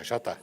já está.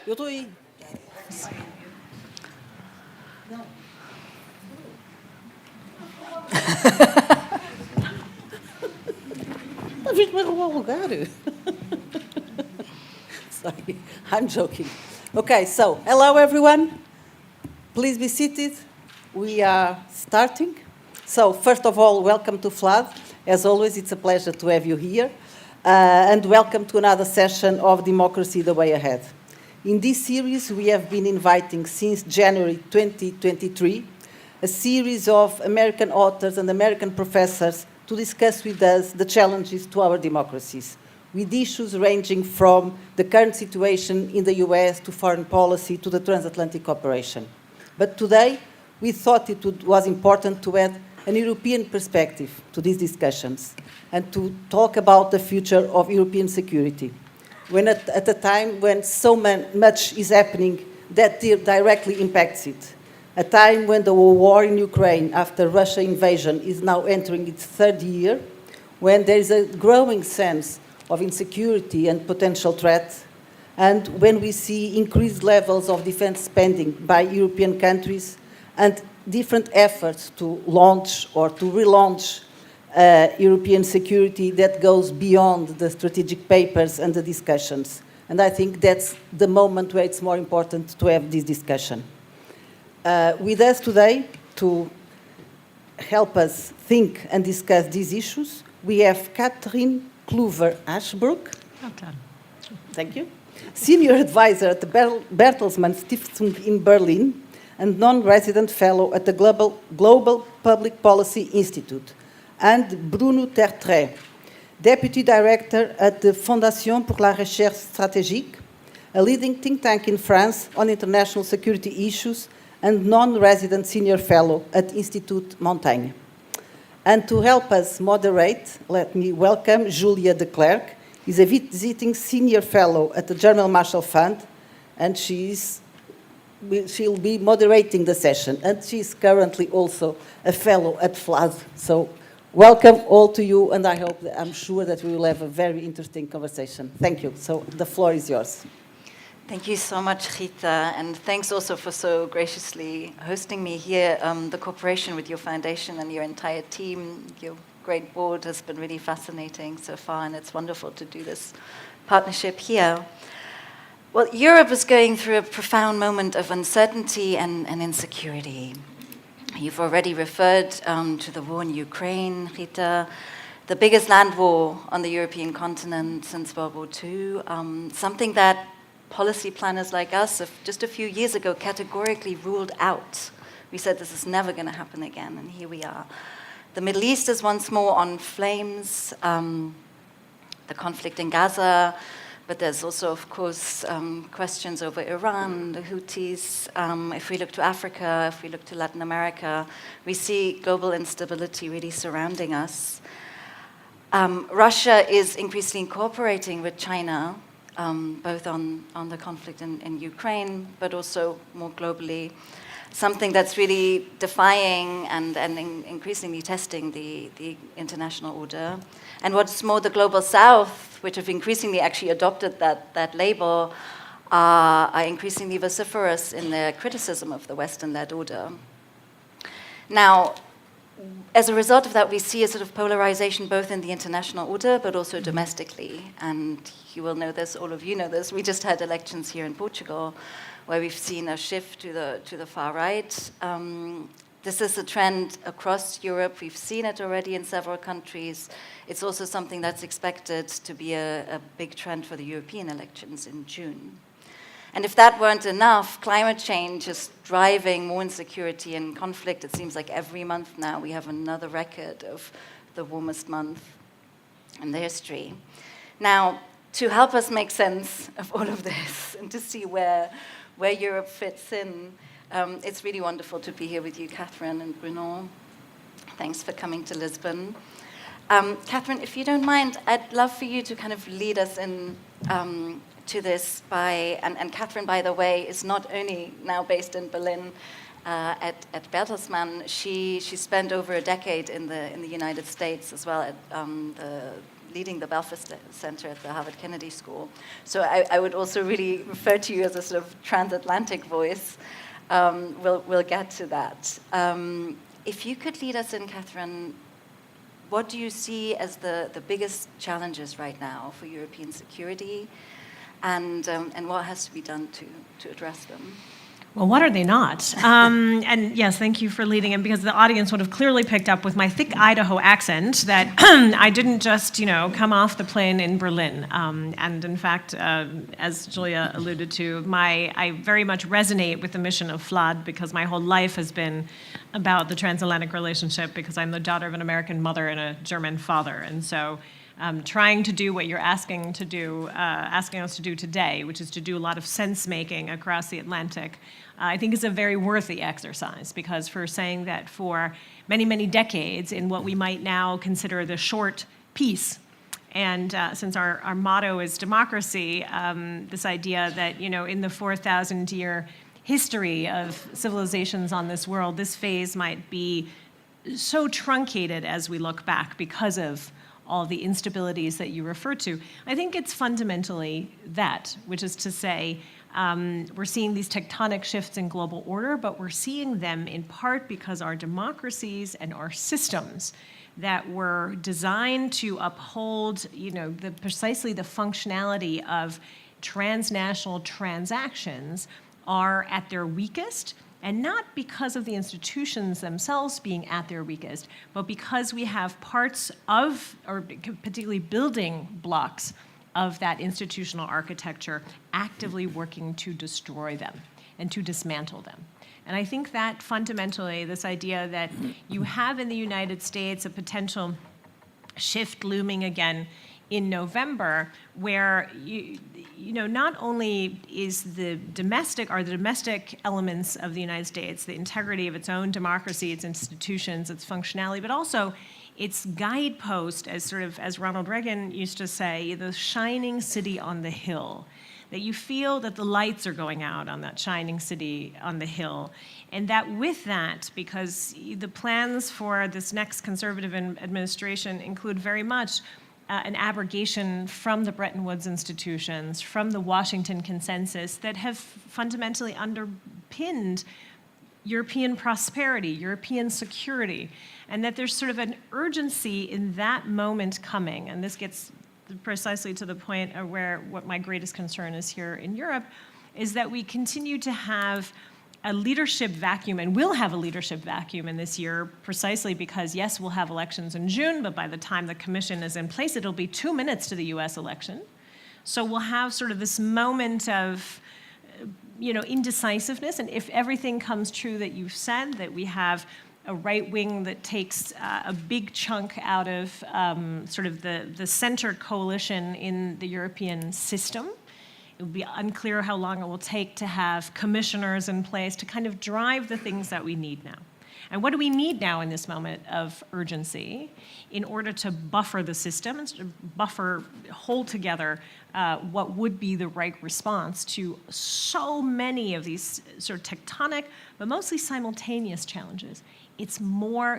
Eu estou aí. Não. A gente vai roubar o lugar. Sorry, I'm joking. Okay, so hello everyone. Please be seated. We are starting. So first of all, welcome to FLAD. As always, it's a pleasure to have you here. And welcome to another session of Democracy the Way Ahead. In this series, we have been inviting since January 2023 a series of American authors and American professors to discuss with us the challenges to our democracies, with issues ranging from the current situation in the US to foreign policy to the transatlantic cooperation. But today, we thought it was important to add an European perspective to these discussions and to talk about the future of European security, when at a time when so much is happening that directly impacts it. a time when the war in Ukraine after Russia invasion is now entering its third year, when there is a growing sense of insecurity and potential threat, and when we see increased levels of defense spending by European countries and different efforts to launch or to relaunch European security that goes beyond the strategic papers and the discussions. And I think that's the moment where it's more important to have this discussion. With us today to help us think and discuss these issues, we have Cathryn Clüver Ashbrook. Well done. Thank you. Senior advisor at the Bertelsmann Stiftung in Berlin and non-resident fellow at the Global Public Policy Institute. And Bruno Tertrais, deputy director at the Fondation pour la recherche stratégique, a leading think tank in France on international security issues, and non-resident senior fellow at Institut Montaigne. And to help us moderate, let me welcome Julia De Clerck. She's a visiting senior fellow at the German Marshall Fund, and she'll be moderating the session. And she's currently also a fellow at FLAD. So welcome all to you, and I'm sure that we will have a very interesting conversation. Thank you. So the floor is yours. Thank you so much, Rita, and thanks also for so graciously hosting me here. The cooperation with your foundation and your entire team, your great board has been really fascinating so far, and it's wonderful to do this partnership here. Well, Europe is going through a profound moment of uncertainty and insecurity. You've already referred to the war in Ukraine, Rita, the biggest land war on the European continent since World War II, something that policy planners like us just a few years ago categorically ruled out. We said this is never going to happen again, and here we are. The Middle East is once more on flames, the conflict in Gaza, but there's also, of course, questions over Iran, the Houthis. If we look to Africa, if we look to Latin America, we see global instability really surrounding us. Russia is increasingly cooperating with China, both on the conflict in Ukraine, but also more globally. Something that's really defying and increasingly testing the international order. And what's more, the Global South, which have increasingly actually adopted that label, are increasingly vociferous in their criticism of the Western-led order. Now, as a result of that, we see a sort of polarization both in the international order, but also domestically. And you will know this, all of you know this. We just had elections here in Portugal, where we've seen a shift to the far right. This is a trend across Europe. We've seen it already in several countries. It's also something that's expected to be a big trend for the European elections in June. And if that weren't enough, climate change is driving more insecurity and conflict. It seems like every month now we have another record of the warmest month in the history. Now, to help us make sense of all of this and to see where Europe fits in, it's really wonderful to be here with you, Cathryn and Bruno. Thanks for coming to Lisbon. Cathryn, if you don't mind, I'd love for you to kind of lead us in to this and Cathryn, by the way, is not only now based in Berlin at Bertelsmann. She spent over a decade in the United States as well, leading the Belfast Center at the Harvard Kennedy School. So I would also really refer to you as a sort of transatlantic voice. We'll get to that. If you could lead us in, Cathryn, what do you see as the biggest challenges right now for European security, and what has to be done to address them? Well, what are they not? And yes, thank you for leading in, because the audience would have clearly picked up with my thick Idaho accent that I didn't just, come off the plane in Berlin. And in fact, as Julia alluded to, I very much resonate with the mission of FLAD, because my whole life has been about the transatlantic relationship, because I'm the daughter of an American mother and a German father. And so trying to do what you're asking us to do today, which is to do a lot of sense-making across the Atlantic, I think is a very worthy exercise, because for saying that for many, many decades in what we might now consider the short peace, and since our motto is democracy, this idea that, in the 4,000-year history of civilizations on this world, this phase might be so truncated as we look back because of all the instabilities that you refer to. I think it's fundamentally that, which is to say, we're seeing these tectonic shifts in global order, but we're seeing them in part because our democracies and our systems that were designed to uphold, precisely the functionality of transnational transactions are at their weakest. And not because of the institutions themselves being at their weakest, but because we have parts of, or particularly building blocks of that institutional architecture actively working to destroy them and to dismantle them. And I think that fundamentally, this idea that you have in the United States a potential shift looming again in November, where not only is the domestic elements of the United States, the integrity of its own democracy, its institutions, its functionality, but also its guidepost, as Ronald Reagan used to say, the shining city on the hill. That you feel that the lights are going out on that shining city on the hill. And that with that, because the plans for this next conservative administration include very much an abrogation from the Bretton Woods institutions, from the Washington Consensus that have fundamentally underpinned European prosperity, European security, and that there's sort of an urgency in that moment coming. And this gets precisely to the point of where what my greatest concern is here in Europe, is that we continue to have a leadership vacuum, and will have a leadership vacuum in this year, precisely because, yes, we'll have elections in June, but by the time the commission is in place, it'll be 2 minutes to the US election. So we'll have sort of this moment of, indecisiveness, and if everything comes true that you've said, that we have a right wing that takes a big chunk out of sort of the center coalition in the European system. It will be unclear how long it will take to have commissioners in place to kind of drive the things that we need now. And what do we need now in this moment of urgency in order to buffer the system and sort of hold together what would be the right response to so many of these sort of tectonic, but mostly simultaneous challenges? It's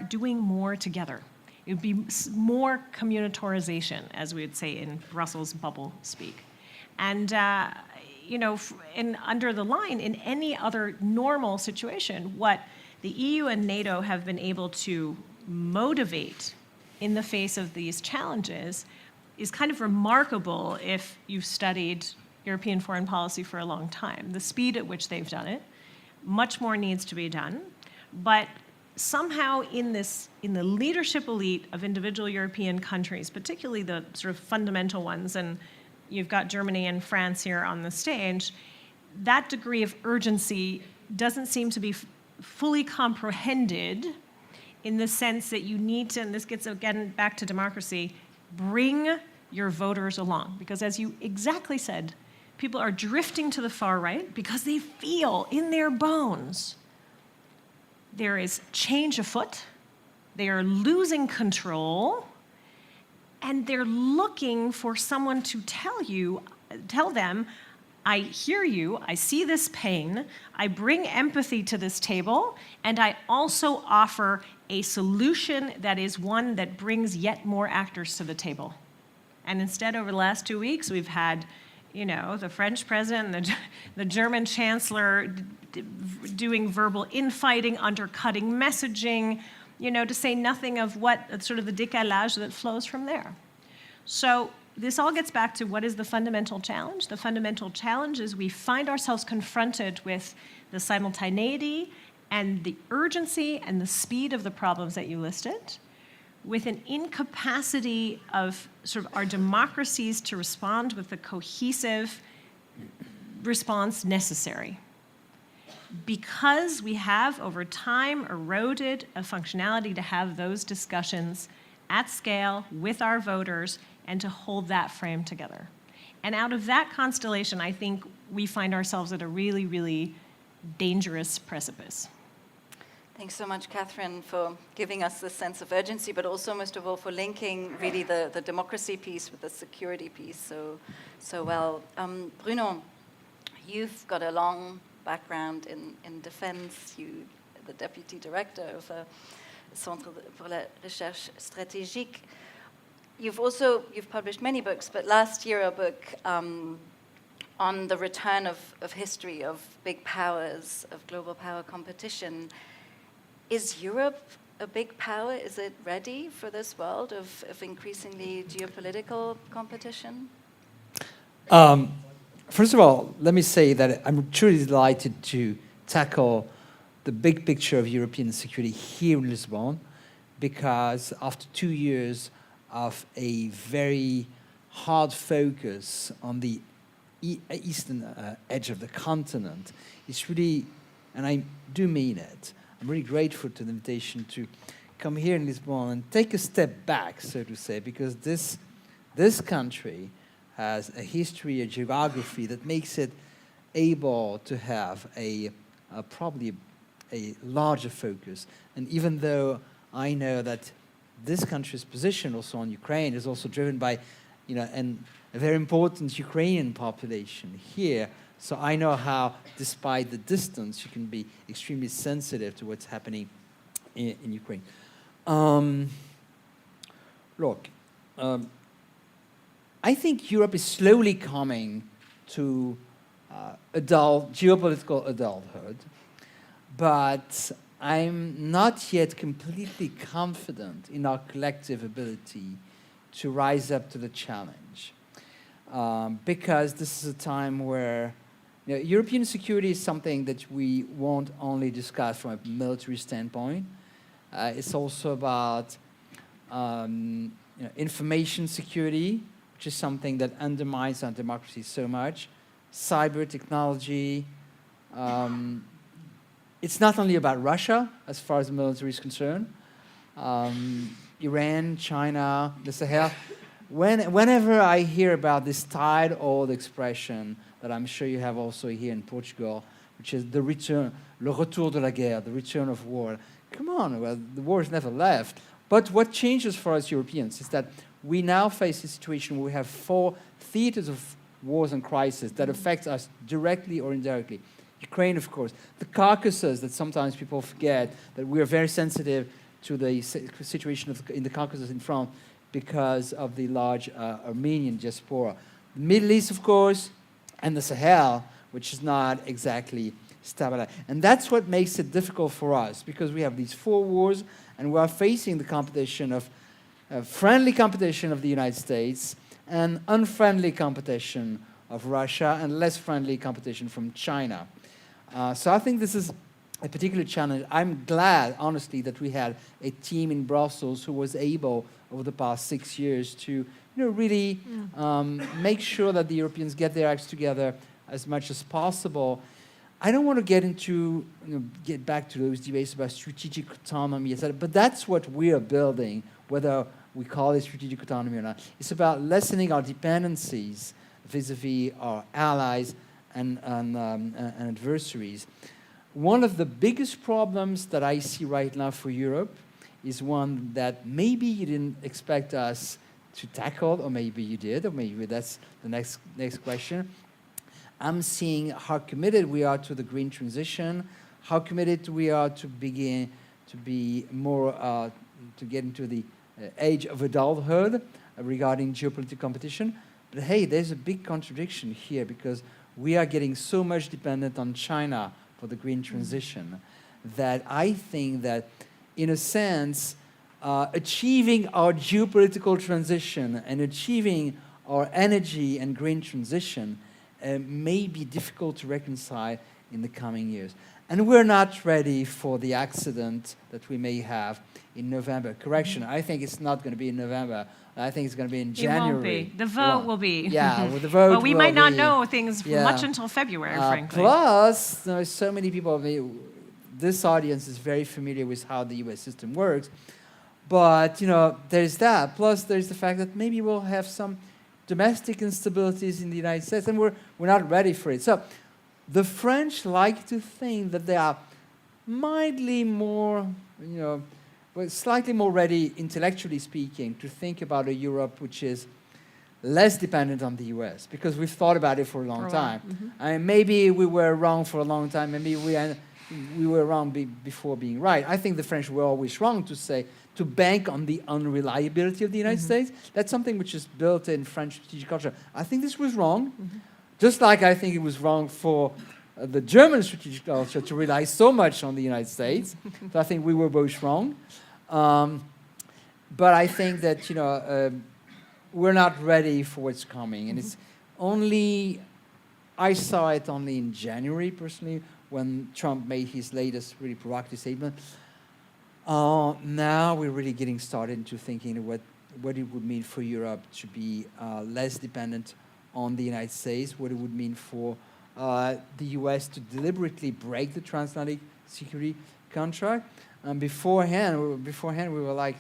doing more together. It would be more communitarization, as we would say in Brussels bubble speak. And, under the line, in any other normal situation, what the EU and NATO have been able to motivate in the face of these challenges is kind of remarkable if you've studied European foreign policy for a long time. The speed at which they've done it, much more needs to be done. But somehow in the leadership elite of individual European countries, particularly the sort of fundamental ones, and you've got Germany and France here on the stage, that degree of urgency doesn't seem to be fully comprehended in the sense that you need to, and this gets again back to democracy, bring your voters along. Because as you exactly said, people are drifting to the far right because they feel in their bones there is change afoot, they are losing control, and they're looking for someone to tell them, I hear you, I see this pain, I bring empathy to this table, and I also offer a solution that is one that brings yet more actors to the table. And instead, over the last 2 weeks, we've had, the French president and the German chancellor doing verbal infighting, undercutting messaging, to say nothing of what sort of the décalage that flows from there. So this all gets back to what is the fundamental challenge. The fundamental challenge is we find ourselves confronted with the simultaneity and the urgency and the speed of the problems that you listed, with an incapacity of sort of our democracies to respond with the cohesive response necessary. Because we have, over time, eroded a functionality to have those discussions at scale with our voters and to hold that frame together. And out of that constellation, I think we find ourselves at a really, really dangerous precipice. Thanks so much, Cathryn, for giving us this sense of urgency, but also, most of all, for linking really the democracy piece with the security piece so well. Bruno, you've got a long background in defense. You, the deputy director of Centre pour la recherche stratégique. You've published many books, but last year a book on the return of history of big powers, of global power competition. Is Europe a big power? Is it ready for this world of increasingly geopolitical competition? First of all, let me say that I'm truly delighted to tackle the big picture of European security here in Lisbon, because after 2 years of a very hard focus on the eastern edge of the continent, it's really, and I do mean it, I'm really grateful to the invitation to come here in Lisbon and take a step back, so to say, because this country has a history, a geography that makes it able to have probably a larger focus. And even though I know that this country's position also on Ukraine is also driven by, a very important Ukrainian population here. So I know how, despite the distance, you can be extremely sensitive to what's happening in Ukraine. I think Europe is slowly coming to geopolitical adulthood, but I'm not yet completely confident in our collective ability to rise up to the challenge, because this is a time where European security is something that we won't only discuss from a military standpoint. It's also about information security, which is something that undermines our democracy so much. Cyber technology. It's not only about Russia, as far as the military is concerned. Iran, China, the Sahel. Whenever I hear about this tired-old expression that I'm sure you have also here in Portugal, which is the return, le retour de la guerre, the return of war. Come on, well, the war has never left. But what changes for us Europeans is that we now face a situation where we have 4 theaters of wars and crises that affect us directly or indirectly. Ukraine, of course. The Caucasus, that sometimes people forget, that we are very sensitive to the situation in the Caucasus in France because of the large Armenian diaspora. The Middle East, of course, and the Sahel, which is not exactly stabilized. And that's what makes it difficult for us, because we have these 4 wars, and we are facing the competition of friendly competition of the United States and unfriendly competition of Russia and less friendly competition from China. So I think this is a particular challenge. I'm glad, honestly, that we had a team in Brussels who was able, over the past 6 years, to really make sure that the Europeans get their acts together as much as possible. I don't want to get back to those debates about strategic autonomy, etc., but that's what we are building, whether we call it strategic autonomy or not. It's about lessening our dependencies vis-a-vis our allies and adversaries. One of the biggest problems that I see right now for Europe is one that maybe you didn't expect us to tackle, or maybe you did, or maybe that's the next question. I'm seeing how committed we are to the green transition, how committed we are to begin to be more, to get into the age of adulthood regarding geopolitical competition. But hey, there's a big contradiction here, because we are getting so much dependent on China for the green transition that I think that, in a sense, achieving our geopolitical transition and achieving our energy and green transition may be difficult to reconcile in the coming years. And we're not ready for the accident that we may have in November. Correction, I think it's not going to be in November. I think it's going to be in January. It won't be. The vote will be. Yeah, well, the vote But we will might not be. know things much until February, frankly. Plus, there's so many people, this audience is very familiar with how the US system works. But, there's that. Plus, there's the fact that maybe we'll have some domestic instabilities in the United States, and we're not ready for it. So the French like to think that they are mildly more, slightly more ready, intellectually speaking, to think about a Europe which is less dependent on the US, because we've thought about it for a long time. I mean, maybe we were wrong for a long time, maybe we were wrong before being right. I think the French were always wrong to bank on the unreliability of the United States. That's something which is built in French strategic culture. I think this was wrong, just like I think it was wrong for the German strategic culture to rely so much on the United States. So I think we were both wrong. But I think that, we're not ready for what's coming. And it's only, I saw it only in January, personally, when Trump made his latest really provocative statement. Now we're really getting started into thinking what it would mean for Europe to be less dependent on the United States, what it would mean for the US to deliberately break the transatlantic security contract. Beforehand, we were like,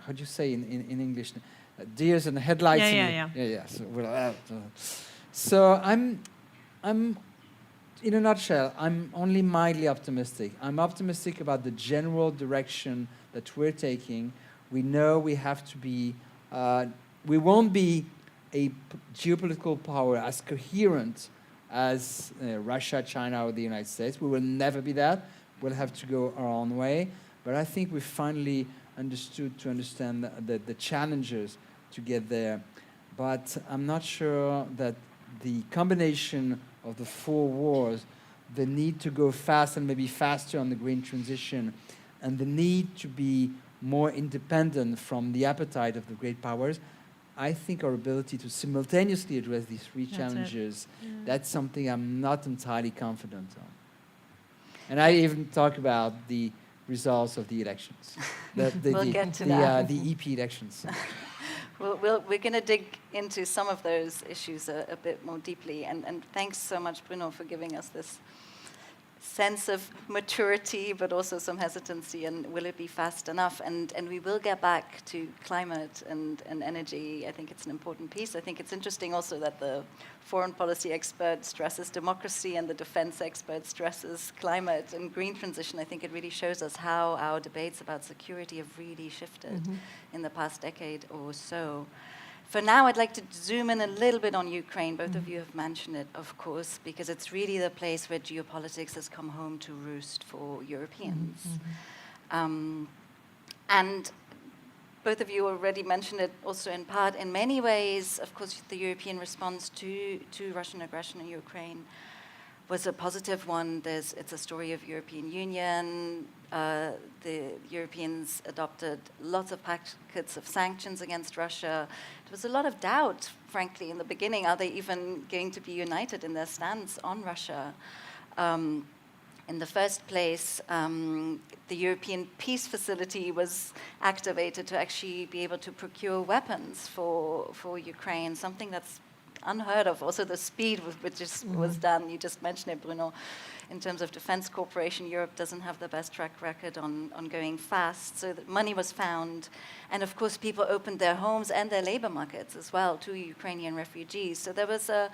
how do you say in English? Deers and headlights. Yeah. So I'm, in a nutshell, I'm only mildly optimistic. I'm optimistic about the general direction that we're taking. We know we have to be, we won't be a geopolitical power as coherent as Russia, China, or the United States. We will never be that. We'll have to go our own way. But I think we finally understand the challenges to get there. But I'm not sure that the combination of the 4 wars, the need to go fast and maybe faster on the green transition, and the need to be more independent from the appetite of the great powers, I think our ability to simultaneously address these 3 challenges, that's something I'm not entirely confident on. And I even talk about the results of the elections. We'll get to that. The EP elections. We're going to dig into some of those issues a bit more deeply. And thanks so much, Bruno, for giving us this sense of maturity, but also some hesitancy, and will it be fast enough? And we will get back to climate and energy. I think it's an important piece. I think it's interesting also that the foreign policy expert stresses democracy and the defense expert stresses climate and green transition. I think it really shows us how our debates about security have really shifted in the past decade or so. For now, I'd like to zoom in a little bit on Ukraine. Both of you have mentioned it, of course, because it's really the place where geopolitics has come home to roost for Europeans. And both of you already mentioned it also in part. In many ways, of course, the European response to Russian aggression in Ukraine was a positive one. It's a story of European Union. The Europeans adopted lots of packets of sanctions against Russia. There was a lot of doubt, frankly, in the beginning. Are they even going to be united in their stance on Russia? In the first place, the European Peace Facility was activated to actually be able to procure weapons for Ukraine, something that's unheard of. Also, the speed with which this was done, you just mentioned it, Bruno. In terms of defense cooperation, Europe doesn't have the best track record on going fast. So that money was found. And of course, people opened their homes and their labor markets as well to Ukrainian refugees. So there was a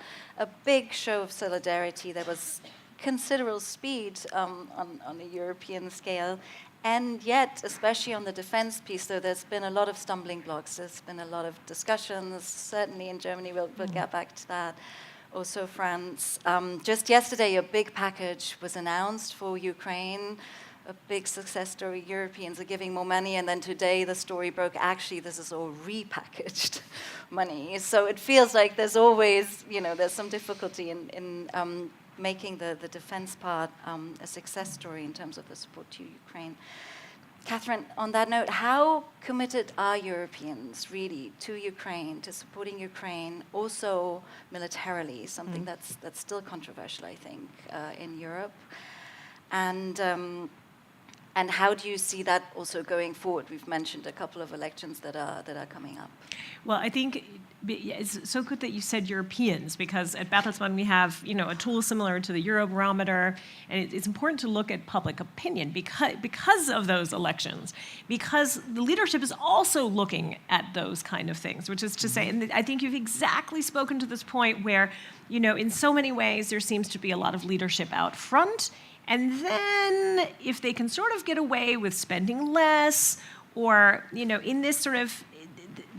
big show of solidarity. There was considerable speed on a European scale. And yet, especially on the defense piece, though, there's been a lot of stumbling blocks. There's been a lot of discussions, certainly in Germany. We'll get back to that. Also France. Just yesterday, a big package was announced for Ukraine, a big success story. Europeans are giving more money, and then today the story broke, actually, this is all repackaged money. So it feels like there's always, there's some difficulty in making the defense part a success story in terms of the support to Ukraine. Cathryn, on that note, how committed are Europeans really to Ukraine, to supporting Ukraine, also militarily, something that's still controversial, I think, in Europe? And how do you see that also going forward? We've mentioned a couple of elections that are coming up. Well, I think it's so good that you said Europeans, because at Bertelsmann we have, a tool similar to the Eurobarometer, and it's important to look at public opinion because of those elections, because the leadership is also looking at those kind of things, which is to say, and I think you've exactly spoken to this point where, in so many ways there seems to be a lot of leadership out front. And then if they can sort of get away with spending less, or, in this sort of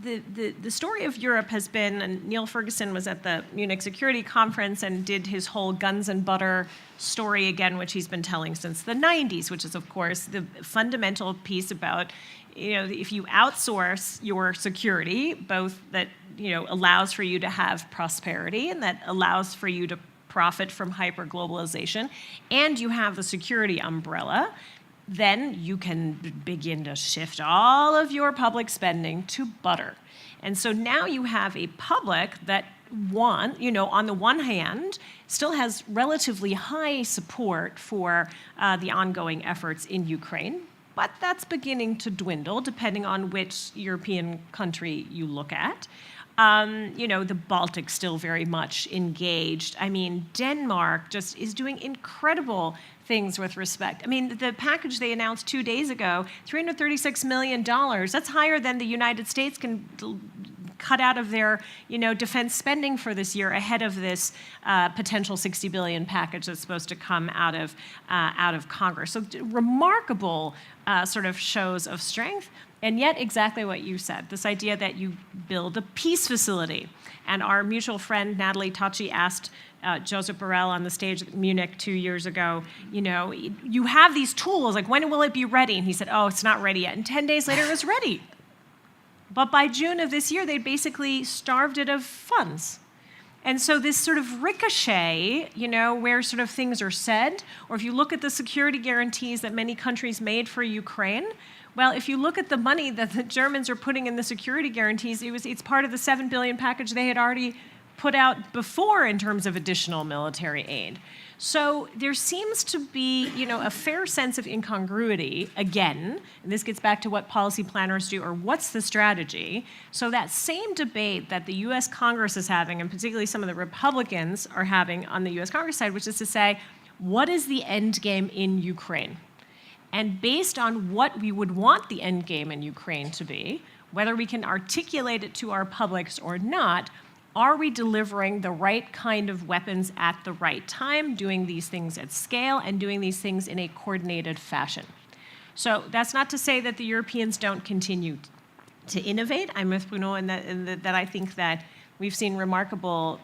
the story of Europe has been, and Neil Ferguson was at the Munich Security Conference and did his whole guns and butter story again, which he's been telling since the 90s, which is, of course, the fundamental piece about, if you outsource your security, both that, allows for you to have prosperity and that allows for you to profit from hyper-globalization, and you have the security umbrella, then you can begin to shift all of your public spending to butter. And so now you have a public that, on the one hand, still has relatively high support for the ongoing efforts in Ukraine, but that's beginning to dwindle depending on which European country you look at. The Baltics still very much engaged. I mean, Denmark just is doing incredible things with respect. I mean, the package they announced 2 days ago, $336 million, that's higher than the United States can cut out of their, defense spending for this year ahead of this potential $60 billion package that's supposed to come out of Congress. So remarkable sort of shows of strength. And yet, exactly what you said, this idea that you build a peace facility. And our mutual friend, Natalie Tocci, asked Joseph Borrell on the stage at Munich 2 years ago, you have these tools, like, when will it be ready? And he said, oh, it's not ready yet. And 10 days later, it was ready. But by June of this year, they basically starved it of funds. And so this sort of ricochet, where sort of things are said, or if you look at the security guarantees that many countries made for Ukraine, well, if you look at the money that the Germans are putting in the security guarantees, it's part of the $7 billion package they had already put out before in terms of additional military aid. So there seems to be, a fair sense of incongruity, again, and this gets back to what policy planners do, or what's the strategy. So that same debate that the US Congress is having, and particularly some of the Republicans are having on the US Congress side, which is to say, what is the end game in Ukraine? And based on what we would want the end game in Ukraine to be, whether we can articulate it to our publics or not, are we delivering the right kind of weapons at the right time, doing these things at scale, and doing these things in a coordinated fashion? So that's not to say that the Europeans don't continue to innovate. I'm with Bruno in that I think that we've seen remarkable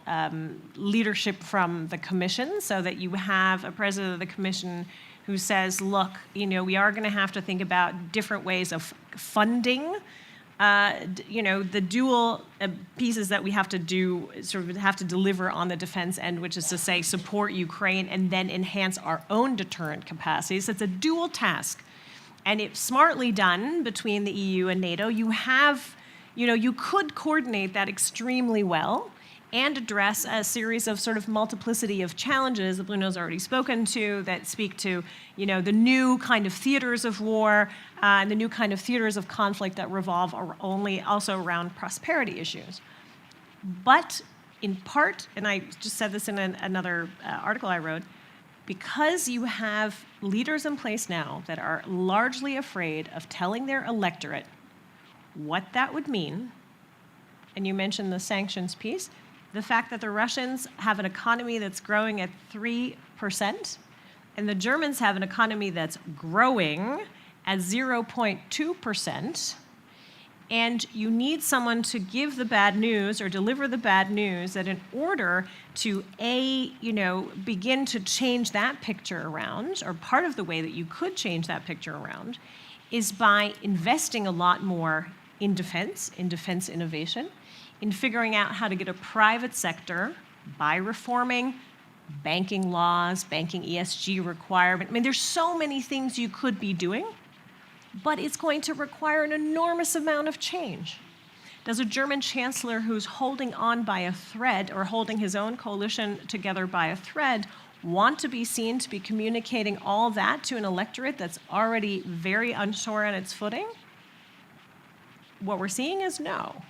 leadership from the Commission, so that you have a president of the Commission who says, look, we are going to have to think about different ways of funding, the dual pieces that we have to do, sort of have to deliver on the defense end, which is to say support Ukraine and then enhance our own deterrent capacities. It's a dual task. And if smartly done between the EU and NATO, you could coordinate that extremely well and address a series of sort of multiplicity of challenges that Bruno's already spoken to, that speak to, the new kind of theaters of war and the new kind of theaters of conflict that revolve only also around prosperity issues. But in part, and I just said this in another article I wrote, because you have leaders in place now that are largely afraid of telling their electorate what that would mean, and you mentioned the sanctions piece, the fact that the Russians have an economy that's growing at 3%, and the Germans have an economy that's growing at 0.2%, and you need someone to give the bad news or deliver the bad news, that in order to, begin to change that picture around, or part of the way that you could change that picture around, is by investing a lot more in defense innovation, in figuring out how to get a private sector by reforming banking laws, banking ESG requirement. I mean, there's so many things you could be doing, but it's going to require an enormous amount of change. Does a German chancellor who's holding on by a thread, or holding his own coalition together by a thread, want to be seen to be communicating all that to an electorate that's already very unsure on its footing? What we're seeing is no.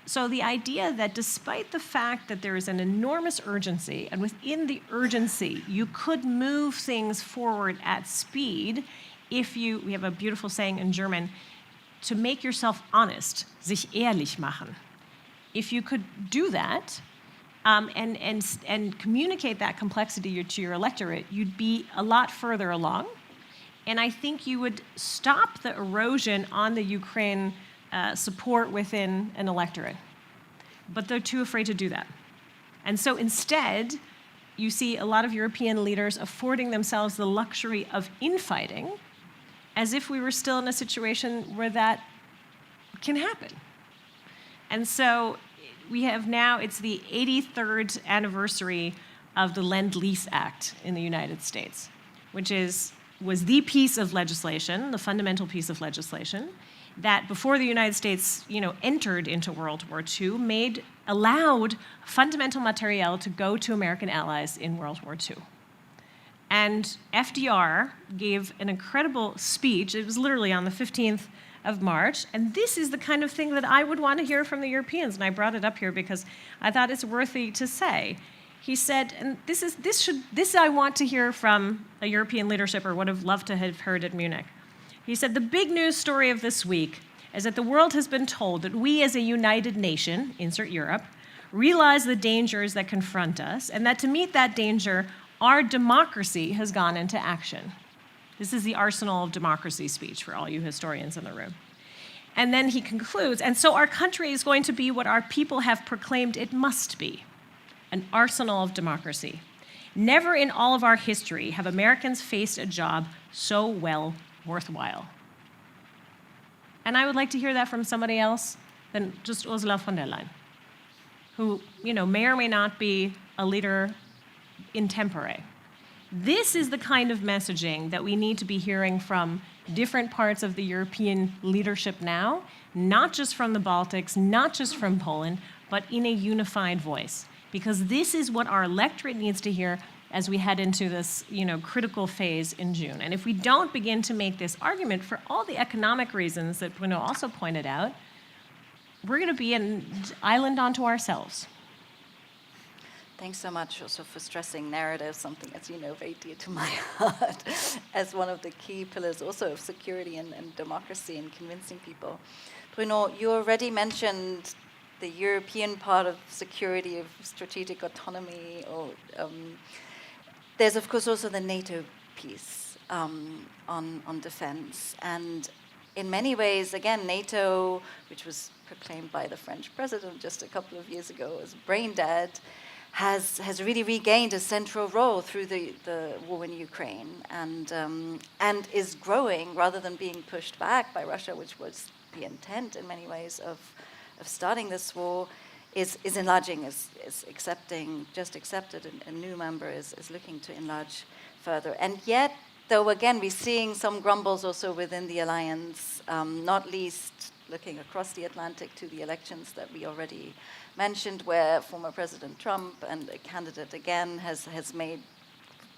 So the idea that despite the fact that there is an enormous urgency, and within the urgency, you could move things forward at speed if we have a beautiful saying in German, to make yourself honest, sich ehrlich machen. If you could do that and communicate that complexity to your electorate, you'd be a lot further along. And I think you would stop the erosion on the Ukraine support within an electorate. But they're too afraid to do that. And so instead, you see a lot of European leaders affording themselves the luxury of infighting as if we were still in a situation where that can happen. And so we have now, it's the 83rd anniversary of the Lend-Lease Act in the United States, which was the piece of legislation, the fundamental piece of legislation, that before the United States, entered into World War II, allowed fundamental materiel to go to American allies in World War II. And FDR gave an incredible speech. It was literally on the 15th of March, and this is the kind of thing that I would want to hear from the Europeans, and I brought it up here because I thought it's worthy to say. He said, and this I want to hear from a European leadership, or would have loved to have heard at Munich. He said, the big news story of this week is that the world has been told that we as a united nation, insert Europe, realize the dangers that confront us, and that to meet that danger, our democracy has gone into action. This is the arsenal of democracy speech for all you historians in the room. And then he concludes, and so our country is going to be what our people have proclaimed it must be, an arsenal of democracy. Never in all of our history have Americans faced a job so well worthwhile. And I would like to hear that from somebody else than just Ursula von der Leyen, who, may or may not be a leader in tempore. This is the kind of messaging that we need to be hearing from different parts of the European leadership now, not just from the Baltics, not just from Poland, but in a unified voice. Because this is what our electorate needs to hear as we head into this, critical phase in June. And if we don't begin to make this argument for all the economic reasons that Bruno also pointed out, we're going to be an island unto ourselves. Thanks so much also for stressing narrative, something, as you know, very dear to my heart, as one of the key pillars also of security and democracy and convincing people. Bruno, you already mentioned the European part of security, of strategic autonomy. There's, of course, also the NATO piece on defense. And in many ways, again, NATO, which was proclaimed by the French president just a couple of years ago as brain dead, has really regained a central role through the war in Ukraine and is growing rather than being pushed back by Russia, which was the intent in many ways of starting this war, is enlarging, is accepted a new member is looking to enlarge further. And yet, though, again, we're seeing some grumbles also within the alliance, not least looking across the Atlantic to the elections that we already mentioned, where former President Trump and a candidate again has made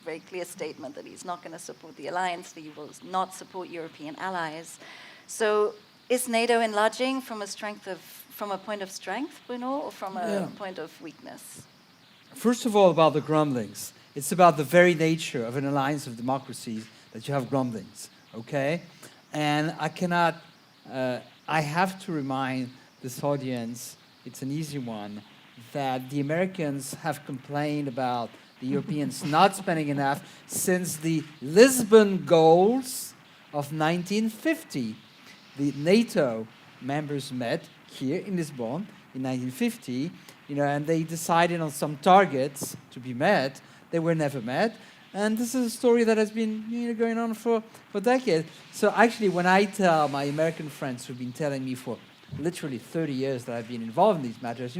a very clear statement that he's not going to support the alliance, that he will not support European allies. So is NATO enlarging from a point of strength, Bruno, or from a point of weakness? First of all, about the grumblings. It's about the very nature of an alliance of democracies that you have grumblings, okay? And I have to remind this audience, it's an easy one, that the Americans have complained about the Europeans not spending enough since the Lisbon goals of 1950. The NATO members met here in Lisbon in 1950, and they decided on some targets to be met. They were never met. And this is a story that has been going on for decades. So actually, when I tell my American friends who've been telling me for literally 30 years that I've been involved in these matters,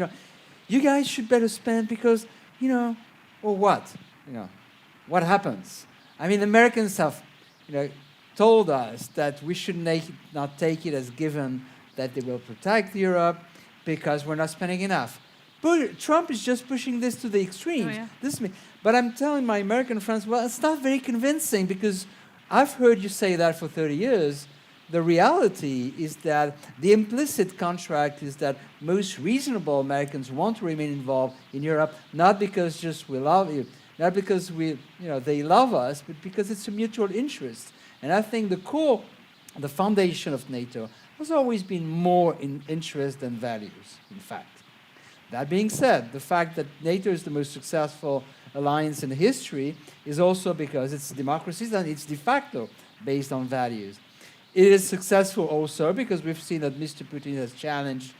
you guys should better spend because, or what? What happens? I mean, the Americans have, told us that we should not take it as given that they will protect Europe because we're not spending enough. But Trump is just pushing this to the extreme. Oh, yeah. But I'm telling my American friends, well, it's not very convincing because I've heard you say that for 30 years. The reality is that the implicit contract is that most reasonable Americans want to remain involved in Europe, not because just we love you, not because they love us, but because it's a mutual interest. And I think the foundation of NATO has always been more in interest than values, in fact. That being said, the fact that NATO is the most successful alliance in history is also because it's democracies and it's de facto based on values. It is successful also because we've seen that Mr. Putin has challenged,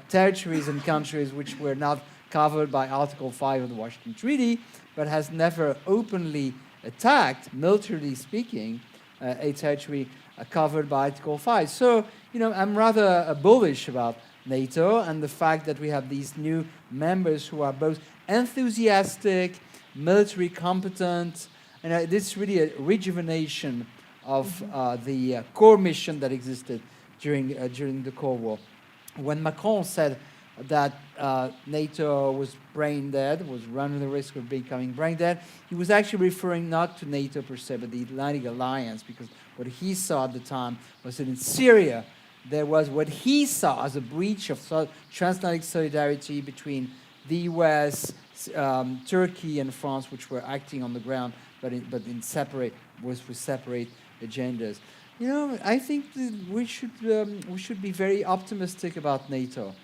territories and countries which were not covered by Article 5 of the Washington Treaty, but has never openly attacked, militarily speaking, a territory covered by Article 5. So, I'm rather bullish about NATO and the fact that we have these new members who are both enthusiastic, military competent, and this really a rejuvenation of the core mission that existed during the Cold War. When Macron said that NATO was brain dead, was running the risk of becoming brain dead, he was actually referring not to NATO per se, but the Atlantic Alliance, because what he saw at the time was that in Syria, there was what he saw as a breach of transatlantic solidarity between the US, Turkey, and France, which were acting on the ground, with separate agendas. I think that we should be very optimistic about NATO.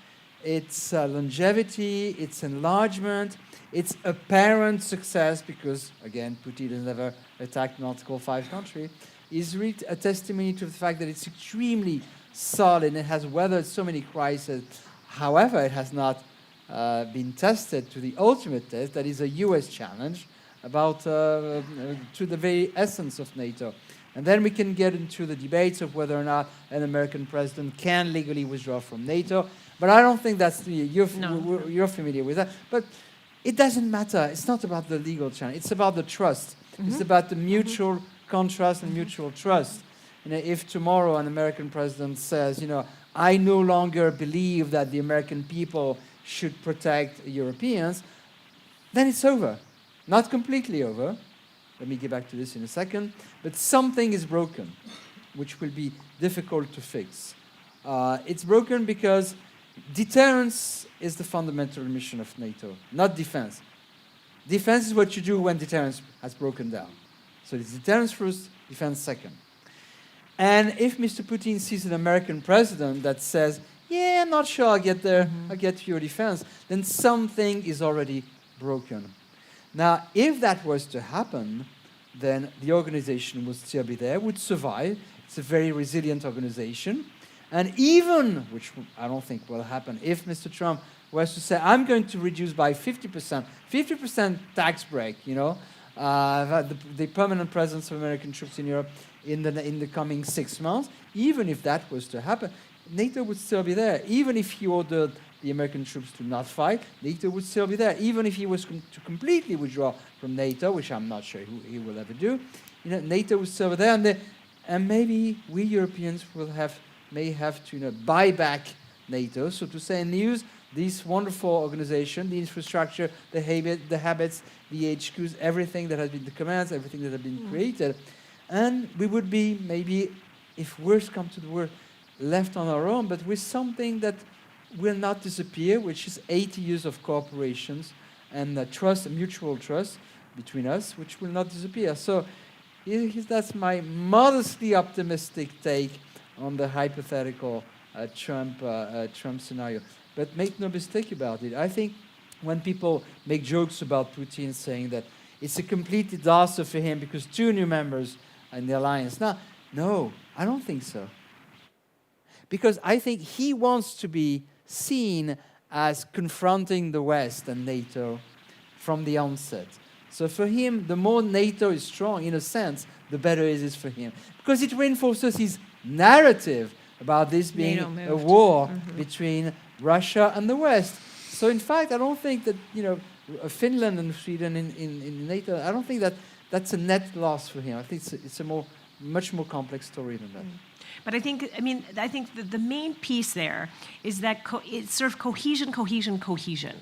Its longevity, its enlargement, its apparent success, because again, Putin has never attacked an Article 5 country, is really a testimony to the fact that it's extremely solid and it has weathered so many crises. However, it has not been tested to the ultimate test, that is a US challenge, to the very essence of NATO. And then we can get into the debates of whether or not an American president can legally withdraw from NATO. But I don't think that's you're familiar with that. But it doesn't matter. It's not about the legal challenge. It's about the trust. It's about the mutual contrast and mutual trust. If tomorrow an American president says, I no longer believe that the American people should protect Europeans, then it's over. Not completely over. Let me get back to this in a second. But something is broken, which will be difficult to fix. It's broken because deterrence is the fundamental mission of NATO, not defense. Defense is what you do when deterrence has broken down. So it's deterrence first, defense second. And if Mr. Putin sees an American president that says, yeah, I'm not sure I'll get there, I'll get to your defense, then something is already broken. Now, if that was to happen, then the organization would still be there, would survive. It's a very resilient organization. And even, which I don't think will happen, if Mr. Trump was to say, I'm going to reduce by 50% tax break, the permanent presence of American troops in Europe in the coming 6 months, even if that was to happen, NATO would still be there. Even if he ordered the American troops to not fight, NATO would still be there. Even if he was to completely withdraw from NATO, which I'm not sure he will ever do, NATO would still be there. And maybe we Europeans may have to buy back NATO, so to say, and use this wonderful organization, the infrastructure, the habits, the HQs, everything that has been, the commands, everything that has been created. And we would be maybe, if worse comes to the worst, left on our own, but with something that will not disappear, which is 80 years of cooperations and trust, mutual trust between us, which will not disappear. So that's my modestly optimistic take on the hypothetical Trump scenario. But make no mistake about it. I think when people make jokes about Putin saying that it's a complete disaster for him because 2 new members in the alliance. Now, no, I don't think so. Because I think he wants to be seen as confronting the West and NATO from the onset. So for him, the more NATO is strong, in a sense, the better it is for him. Because it reinforces his narrative about this being a war between Russia and the West. So in fact, I don't think that, Finland and Sweden in NATO, I don't think that that's a net loss for him. I think it's a much more complex story than that. But I think that the main piece there is that it's sort of cohesion.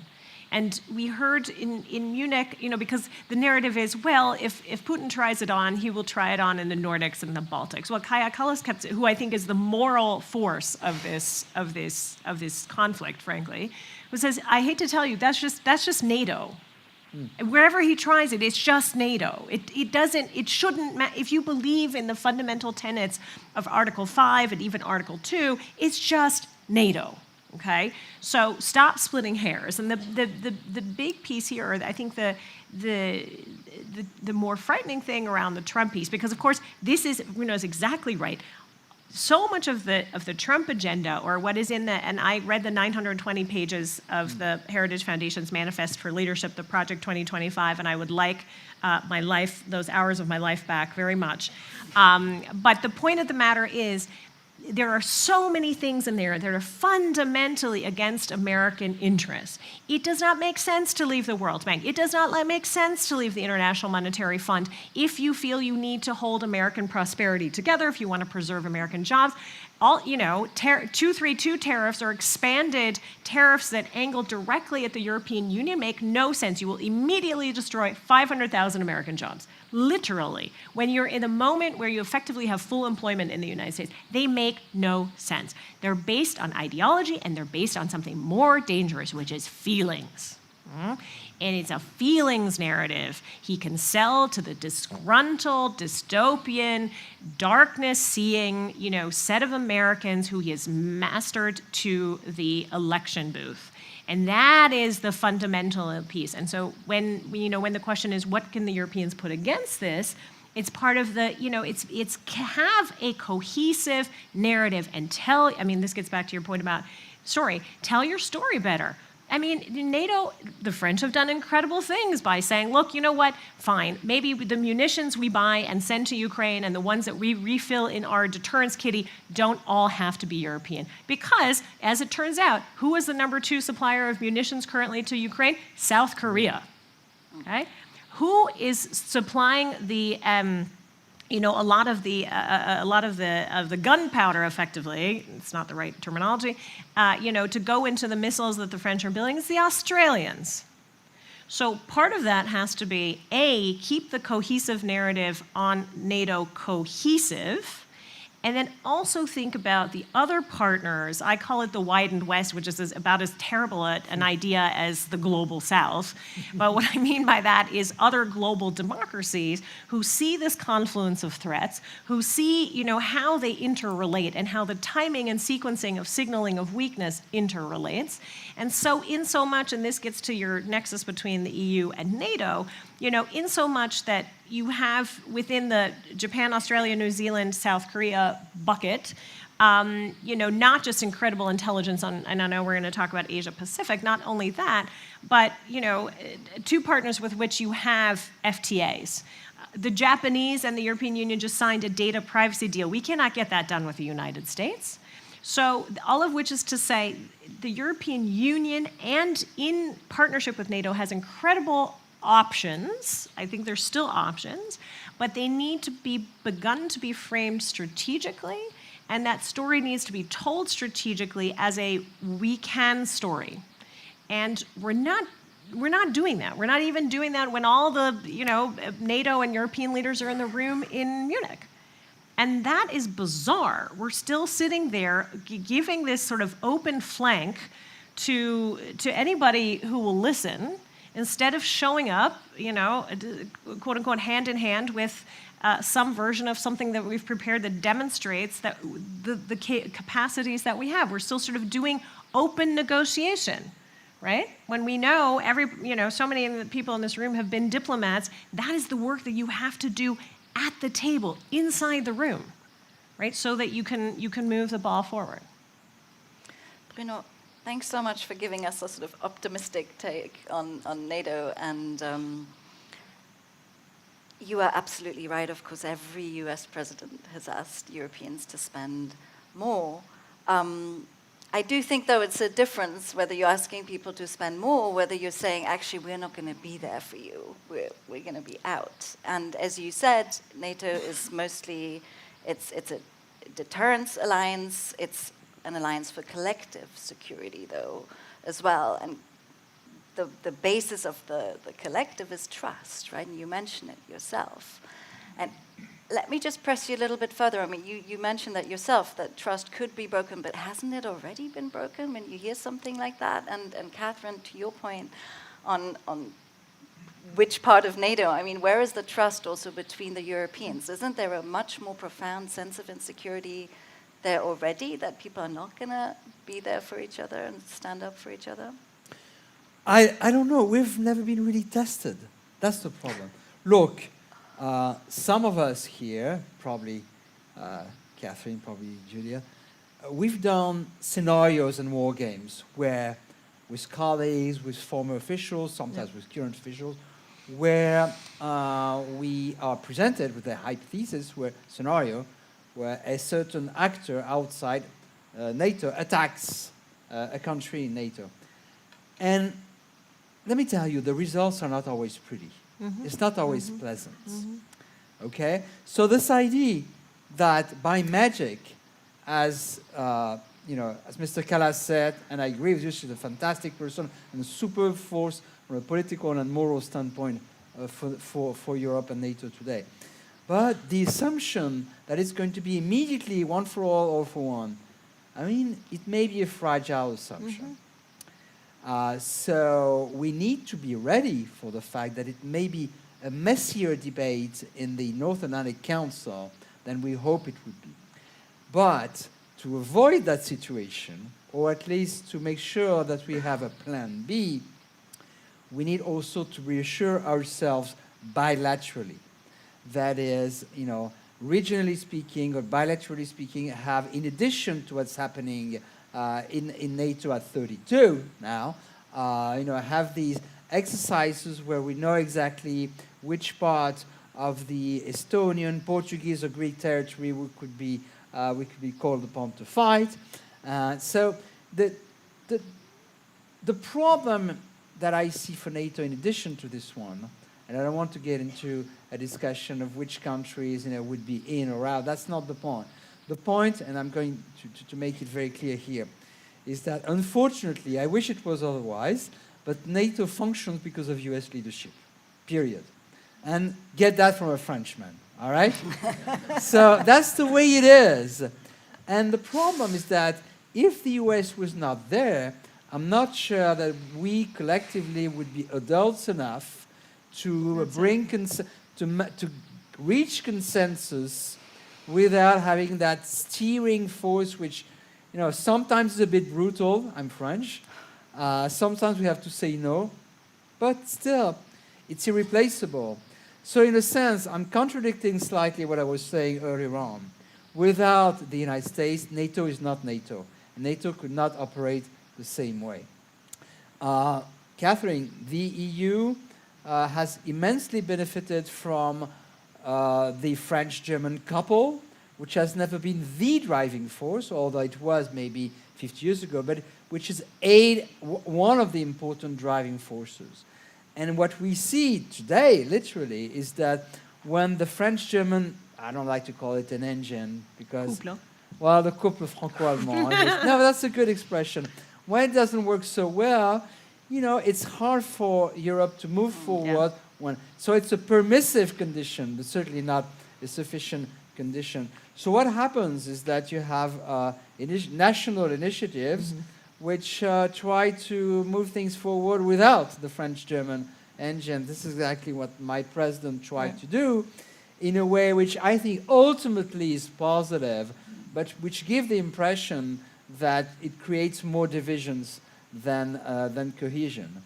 And we heard in Munich, because the narrative is, well, if Putin tries it on, he will try it on in the Nordics and the Baltics. Well, Kaja Kallas, who I think is the moral force of this conflict, frankly, who says, I hate to tell you, that's just NATO. Wherever he tries it, it's just NATO. It shouldn't, if you believe in the fundamental tenets of Article 5 and even Article 2, it's just NATO, okay? So stop splitting hairs. And the big piece here, I think the more frightening thing around the Trump piece, because of course, this is, Bruno is exactly right. so much of the Trump agenda, or what is in the, and I read the 920 pages of the Heritage Foundation's Manifest for Leadership, the Project 2025, and I would like my life, those hours of my life back very much. But the point of the matter is, there are so many things in there that are fundamentally against American interests. It does not make sense to leave the World Bank. It does not make sense to leave the International Monetary Fund if you feel you need to hold American prosperity together, if you want to preserve American jobs. All, 232 tariffs or expanded tariffs that angle directly at the European Union make no sense. You will immediately destroy 500,000 American jobs. Literally, when you're in a moment where you effectively have full employment in the United States, they make no sense. They're based on ideology, and they're based on something more dangerous, which is feelings. And it's a feelings narrative he can sell to the disgruntled, dystopian, darkness-seeing, set of Americans who he has mastered to the election booth. And that is the fundamental piece. And so when the question is, what can the Europeans put against this? It's part of the, it's have a cohesive narrative and this gets back to your point about story. Tell your story better. NATO, the French have done incredible things by saying, look, you know what, fine, maybe the munitions we buy and send to Ukraine and the ones that we refill in our deterrence kitty don't all have to be European. Because, as it turns out, who is the number 2 supplier of munitions currently to Ukraine? South Korea. Okay? Who is supplying the a lot of the gunpowder, effectively, it's not the right terminology, to go into the missiles that the French are building? It's the Australians. So part of that has to be, A, keep the cohesive narrative on NATO cohesive, and then also think about the other partners. I call it the widened West, which is about as terrible an idea as the global South. But what I mean by that is other global democracies who see this confluence of threats, who see, how they interrelate and how the timing and sequencing of signaling of weakness interrelates. And so in so much, and this gets to your nexus between the EU and NATO, in so much that you have within the Japan, Australia, New Zealand, South Korea bucket, not just incredible intelligence on, and I know we're going to talk about Asia Pacific, not only that, but, 2 partners with which you have FTAs. The Japanese and the European Union just signed a data privacy deal. We cannot get that done with the United States. So all of which is to say, the European Union, and in partnership with NATO, has incredible options. I think there's still options, but they need to be begun to be framed strategically, and that story needs to be told strategically as a we can story. And we're not doing that. We're not even doing that when all the NATO and European leaders are in the room in Munich. And that is bizarre. We're still sitting there giving this sort of open flank to anybody who will listen, instead of showing up, quote unquote, hand in hand with some version of something that we've prepared that demonstrates that the capacities that we have. We're still sort of doing open negotiation, right? When we know so many people in this room have been diplomats, that is the work that you have to do at the table, inside the room, right? So that you can move the ball forward. Bruno, thanks so much for giving us a sort of optimistic take on NATO. And you are absolutely right. Of course, every US president has asked Europeans to spend more. I do think, though, it's a difference whether you're asking people to spend more or whether you're saying, actually, we're not going to be there for you. We're going to be out. And as you said, NATO is mostly, it's a deterrence alliance. It's an alliance for collective security, though, as well. And the basis of the collective is trust, right? And you mentioned it yourself. And let me just press you a little bit further. I mean, you mentioned that yourself, that trust could be broken, but hasn't it already been broken when you hear something like that? And Cathryn, to your point on which part of NATO, I mean, where is the trust also between the Europeans? Isn't there a much more profound sense of insecurity there already, that people are not going to be there for each other and stand up for each other? I don't know. We've never been really tested. That's the problem. Look, some of us here, probably Cathryn, probably Julia, we've done scenarios and war games where, with colleagues, with former officials, sometimes with current officials, where we are presented with a hypothesis, scenario, where a certain actor outside NATO attacks a country in NATO. And let me tell you, the results are not always pretty. It's not always pleasant. Okay? So this idea that by magic, as as Mr. Callas said, and I agree with you, she's a fantastic person and a superb force from a political and moral standpoint for Europe and NATO today. But the assumption that it's going to be immediately one for all for one, I mean, it may be a fragile assumption. So we need to be ready for the fact that it may be a messier debate in the North Atlantic Council than we hope it would be. But to avoid that situation, or at least to make sure that we have a plan B, we need also to reassure ourselves bilaterally. That is, regionally speaking or bilaterally speaking, have, in addition to what's happening in NATO at 32 now, have these exercises where we know exactly which part of the Estonian, Portuguese, or Greek territory we could be called upon to fight. So the problem that I see for NATO, in addition to this one, and I don't want to get into a discussion of which countries would be in or out. That's not the point. The point, and I'm going to make it very clear here, is that unfortunately, I wish it was otherwise, but NATO functions because of US leadership, period. And get that from a Frenchman, all right? So that's the way it is. And the problem is that if the US was not there, I'm not sure that we collectively would be adults enough to to reach consensus without having that steering force, which sometimes is a bit brutal. I'm French. Sometimes we have to say no, but still, it's irreplaceable. So in a sense, I'm contradicting slightly what I was saying earlier on. Without the United States, NATO is not NATO. NATO could not operate the same way. Cathryn, the EU has immensely benefited from the French-German couple, which has never been the driving force, although it was maybe 50 years ago, but which is one of the important driving forces. And what we see today, literally, is that when the French-German, I don't like to call it an engine, because, Couple. well, the couple franco-allemand, no, that's a good expression. When it doesn't work so well, it's hard for Europe to move forward. So it's a permissive condition, but certainly not a sufficient condition. So what happens is that you have national initiatives which try to move things forward without the French-German engine. This is exactly what my president tried to do, in a way which I think ultimately is positive, but which gives the impression that it creates more divisions than cohesion.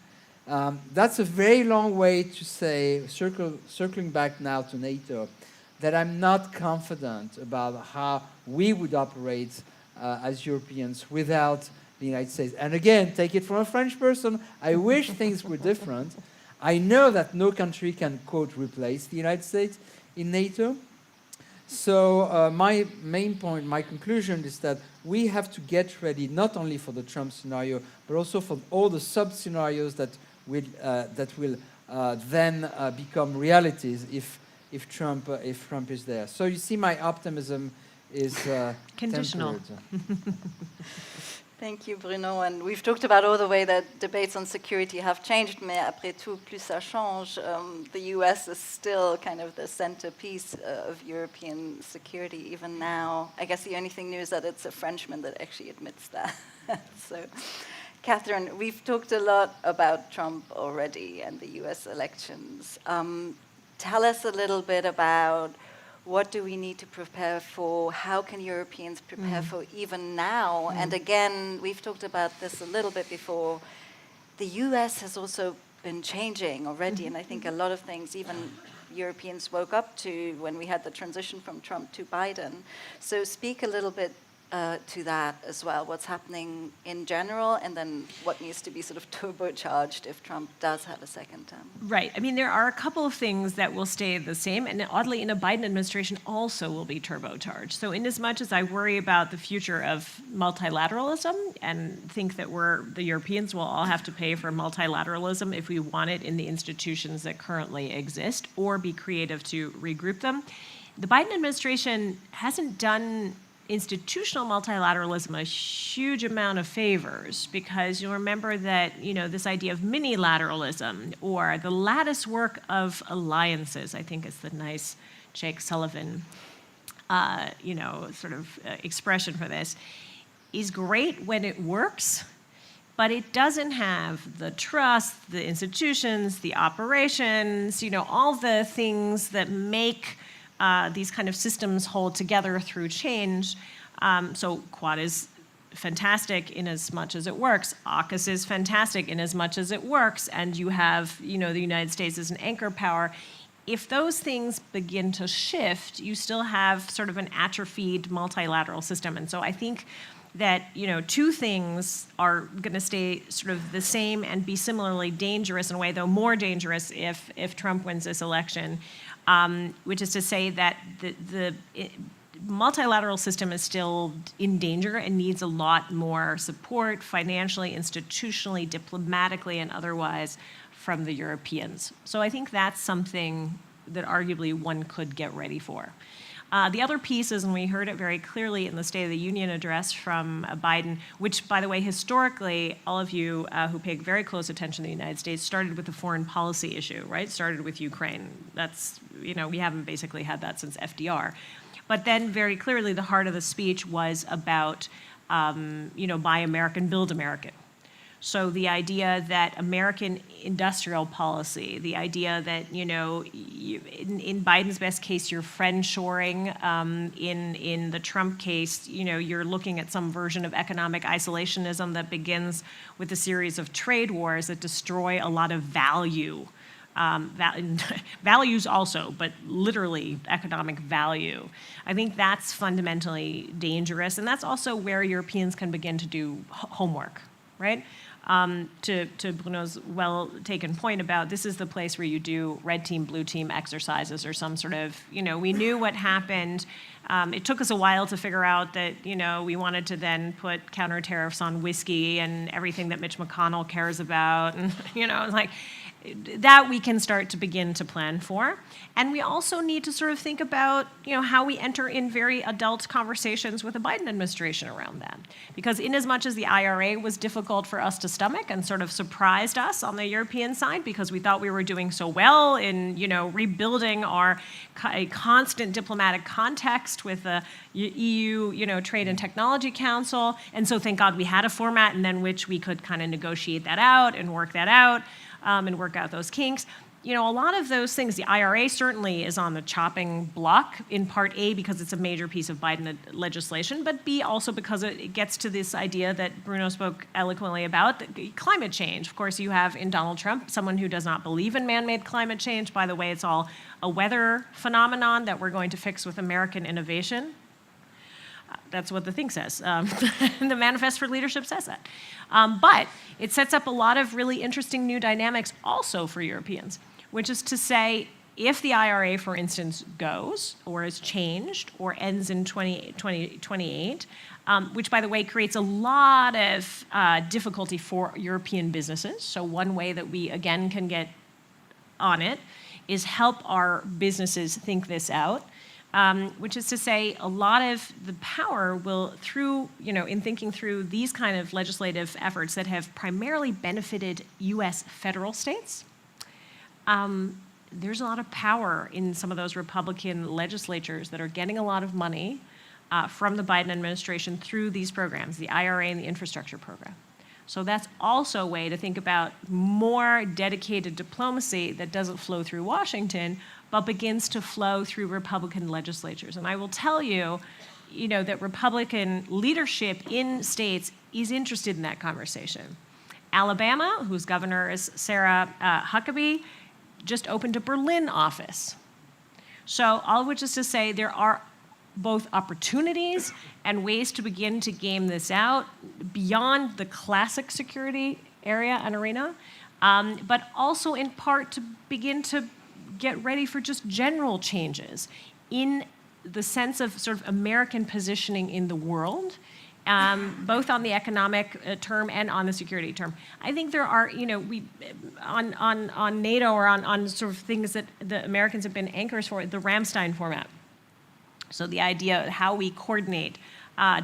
That's a very long way to say, circling back now to NATO, that I'm not confident about how we would operate as Europeans without the United States. And again, take it from a French person, I wish things were different. I know that no country can, quote, replace the United States in NATO. So my main point, my conclusion is that we have to get ready not only for the Trump scenario, but also for all the sub-scenarios that will then become realities if Trump is there. So you see, my optimism is conditional. Thank you, Bruno. And we've talked about all the way that debates on security have changed, mais après tout, plus ça change. The US is still kind of the centerpiece of European security, even now. I guess the only thing new is that it's a Frenchman that actually admits that. So, Cathryn, we've talked a lot about Trump already and the US elections. Tell us a little bit about what do we need to prepare for? How can Europeans prepare for even now? And again, we've talked about this a little bit before. The US has also been changing already, and I think a lot of things, even Europeans woke up to when we had the transition from Trump to Biden. So speak a little bit to that as well, what's happening in general, and then what needs to be sort of turbocharged if Trump does have a second term. Right. I mean, there are a couple of things that will stay the same, and oddly, in a Biden administration also will be turbocharged. So in as much as I worry about the future of multilateralism and think that the Europeans will all have to pay for multilateralism if we want it in the institutions that currently exist, or be creative to regroup them, the Biden administration hasn't done institutional multilateralism a huge amount of favors, because you'll remember that, this idea of mini-lateralism or the lattice work of alliances, I think is the nice Jake Sullivan, expression for this, is great when it works, but it doesn't have the trust, the institutions, the operations, all the things that make these kind of systems hold together through change. So Quad is fantastic in as much as it works. AUKUS is fantastic in as much as it works. And you have, the United States as an anchor power. If those things begin to shift, you still have sort of an atrophied multilateral system. And so I think that, two things are going to stay sort of the same and be similarly dangerous in a way, though more dangerous if Trump wins this election. Which is to say that the multilateral system is still in danger and needs a lot more support financially, institutionally, diplomatically, and otherwise from the Europeans. So I think that's something that arguably one could get ready for. The other piece is, and we heard it very clearly in the State of the Union address from Biden, which, by the way, historically, all of you who pay very close attention to the United States started with the foreign policy issue, right? Started with Ukraine. That's, we haven't basically had that since FDR. But then very clearly the heart of the speech was about, Buy American, Build American. So the idea that American industrial policy, the idea that, in Biden's best case, you're friend-shoring. In the Trump case, you're looking at some version of economic isolationism that begins with a series of trade wars that destroy a lot of value. Values also, but literally economic value. I think that's fundamentally dangerous. And that's also where Europeans can begin to do homework, right? To Bruno's well-taken point about this is the place where you do red team, blue team exercises or some sort of, we knew what happened. It took us a while to figure out that, we wanted to then put counter tariffs on whiskey and everything that Mitch McConnell cares about. And, like that we can start to begin to plan for. And we also need to sort of think about, how we enter in very adult conversations with the Biden administration around that. Because in as much as the IRA was difficult for us to stomach and sort of surprised us on the European side because we thought we were doing so well in, rebuilding our constant diplomatic context with the EU, Trade and Technology Council. And so thank God we had a format and then which we could kind of negotiate that out and work that out. And work out those kinks. A lot of those things, the IRA certainly is on the chopping block, in part A, because it's a major piece of Biden legislation, but B, also because it gets to this idea that Bruno spoke eloquently about, climate change. Of course, you have in Donald Trump someone who does not believe in man-made climate change. By the way, it's all a weather phenomenon that we're going to fix with American innovation. That's what the thing says. The Manifest for Leadership says that. But it sets up a lot of really interesting new dynamics also for Europeans, which is to say, if the IRA, for instance, goes or is changed or ends in 2028, which, by the way, creates a lot of difficulty for European businesses. So one way that we, again, can get on it is help our businesses think this out. Which is to say, a lot of the power will, through, in thinking through these kind of legislative efforts that have primarily benefited U.S. federal states, there's a lot of power in some of those Republican legislatures that are getting a lot of money from the Biden administration through these programs, the IRA and the infrastructure program. So that's also a way to think about more dedicated diplomacy that doesn't flow through Washington, but begins to flow through Republican legislatures. And I will tell you, that Republican leadership in states is interested in that conversation. Alabama, whose governor is Sarah Huckabee, just opened a Berlin office So all of which is to say there are both opportunities and ways to begin to game this out beyond the classic security area and arena, but also in part to begin to get ready for just general changes in the sense of sort of American positioning in the world, both on the economic term and on the security term. I think there are, on NATO or on sort of things that the Americans have been anchors for, the Ramstein format. So the idea of how we coordinate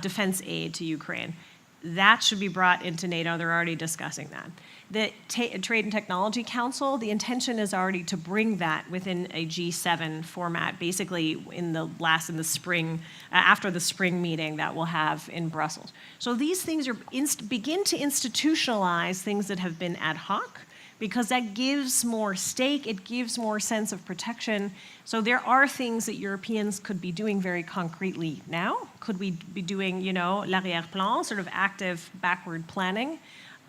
defense aid to Ukraine, that should be brought into NATO. They're already discussing that. The Trade and Technology Council, the intention is already to bring that within a G7 format, basically in the spring, after the spring meeting that we'll have in Brussels. So these things are begin to institutionalize things that have been ad hoc, because that gives more stake, it gives more sense of protection. So there are things that Europeans could be doing very concretely now. Could we be doing, l'arrière-plan, sort of active backward planning?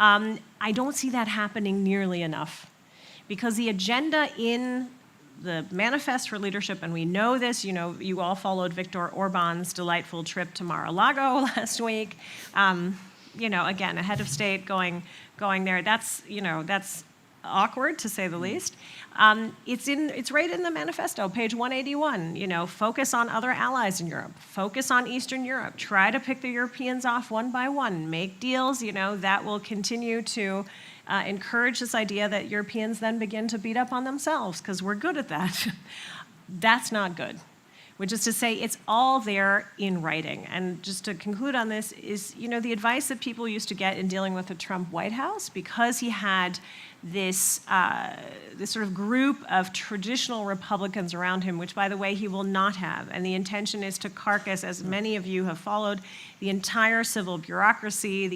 I don't see that happening nearly enough, because the agenda in the Manifest for Leadership, and we know this, you all followed Viktor Orban's delightful trip to Mar-a-Lago last week. Again, a head of state going there, that's awkward, to say the least. It's right in the manifesto, page 181. Focus on other allies in Europe. Focus on Eastern Europe. Try to pick the Europeans off one by one. Make deals. That will continue to encourage this idea that Europeans then begin to beat up on themselves, because we're good at that. That's not good. Which is to say, it's all there in writing. And just to conclude on this is, the advice that people used to get in dealing with the Trump White House, because he had this sort of group of traditional Republicans around him, which, by the way, he will not have. And the intention is to carcass, as many of you have followed, the entire civil bureaucracy,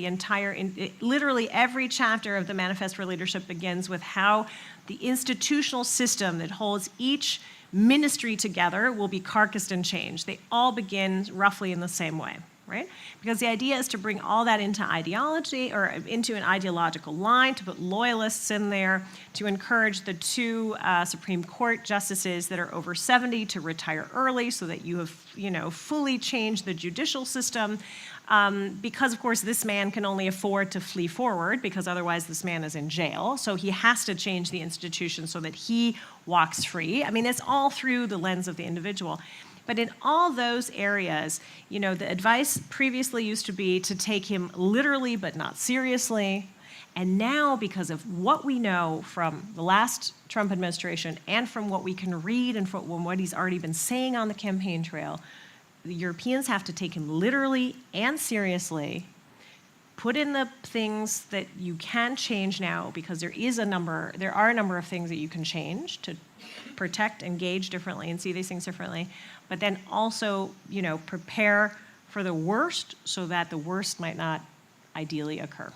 literally every chapter of the Manifest for Leadership begins with how the institutional system that holds each ministry together will be carcassed and changed. They all begin roughly in the same way, right? Because the idea is to bring all that into ideology, or into an ideological line, to put loyalists in there, to encourage the two Supreme Court justices that are over 70 to retire early, so that you have, fully changed the judicial system. Because, of course, this man can only afford to flee forward, because otherwise this man is in jail. So he has to change the institution so that he walks free. I mean, it's all through the lens of the individual. But in all those areas, the advice previously used to be to take him literally but not seriously. And now, because of what we know from the last Trump administration and from what we can read and from what he's already been saying on the campaign trail, the Europeans have to take him literally and seriously, put in the things that you can change now, because there are a number of things that you can change to protect, engage differently, and see these things differently, but then also, prepare for the worst so that the worst might not ideally occur.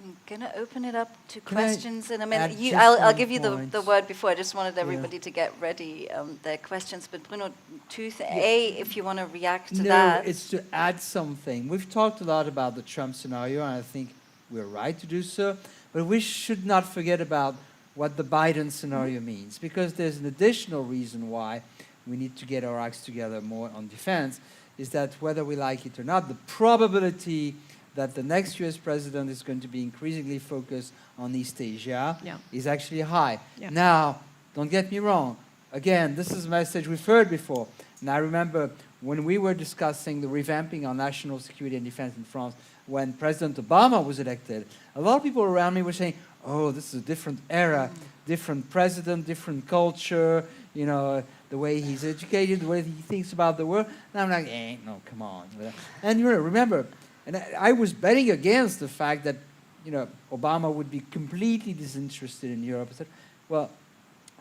I'm going to open it up to questions in a minute. just I'll one give you point? the word before. I just wanted everybody to get ready their questions. But Bruno, if you want to react to that. No, it's to add something. We've talked a lot about the Trump scenario, and I think we're right to do so. But we should not forget about what the Biden scenario means, because there's an additional reason why we need to get our acts together more on defense, is that whether we like it or not, the probability that the next US president is going to be increasingly focused on East Asia is actually high. Yeah. Now, don't get me wrong. Again, this is a message we've heard before. And I remember when we were discussing the revamping of national security and defense in France, when President Obama was elected, a lot of people around me were saying, oh, this is a different era, different president, different culture, the way he's educated, the way he thinks about the world. And I'm like, no, come on. And remember, and I was betting against the fact that, Obama would be completely disinterested in Europe. I said, well,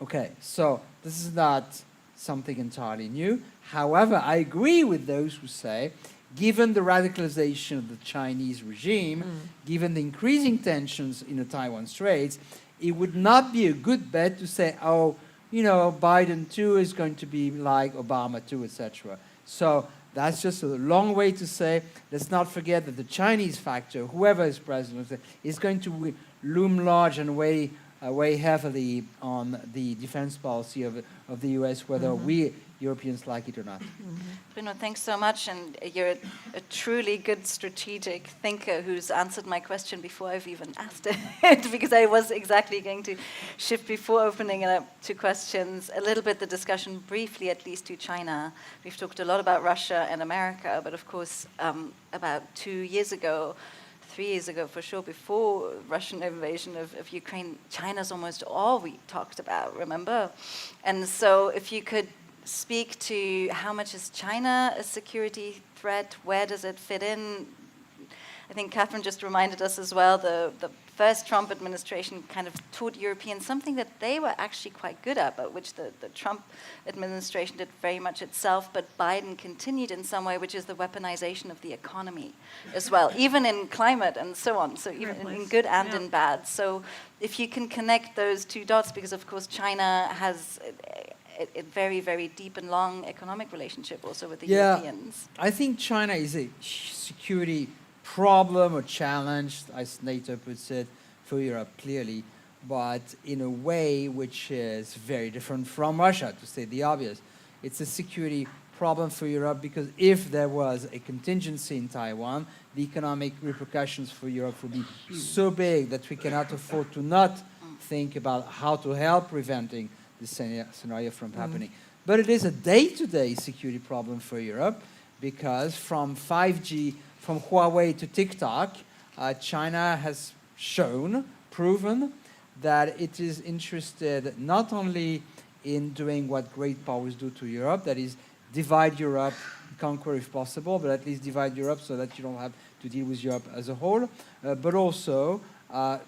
okay, so this is not something entirely new. However, I agree with those who say, given the radicalization of the Chinese regime, given the increasing tensions in the Taiwan Straits, it would not be a good bet to say, Biden too is going to be like Obama too, etc. So that's just a long way to say, let's not forget that the Chinese factor, whoever is president, is going to loom large and weigh weigh heavily on the defense policy of the US, whether we Europeans like it or not. Bruno, thanks so much, and you're a truly good strategic thinker who's answered my question before I've even asked it, because I was exactly going to shift before opening it up to questions, a little bit the discussion briefly at least to China. We've talked a lot about Russia and America, but of course about 2 years ago, 3 years ago for sure, before Russian invasion of Ukraine, China's almost all we talked about, remember? And so if you could speak to how much is China a security threat, where does it fit in? I think Cathryn just reminded us as well, the first Trump administration kind of taught Europeans something that they were actually quite good at, but which the Trump administration did very much itself, but Biden continued in some way, which is the weaponization of the economy as well, even in climate and so on, so even in good and in bad. So if you can connect those two dots, because of course China has a very, very deep and long economic relationship also with the Europeans. I think China is a security problem or challenge, as NATO puts it, for Europe, clearly, but in a way which is very different from Russia, to say the obvious. It's a security problem for Europe because if there was a contingency in Taiwan, the economic repercussions for Europe would be so big that we cannot afford to not think about how to help preventing this scenario from happening. But it is a day-to-day security problem for Europe because from 5G, from Huawei to TikTok, China has proven that it is interested not only in doing what great powers do to Europe, that is divide Europe, conquer if possible, but at least divide Europe so that you don't have to deal with Europe as a whole, but also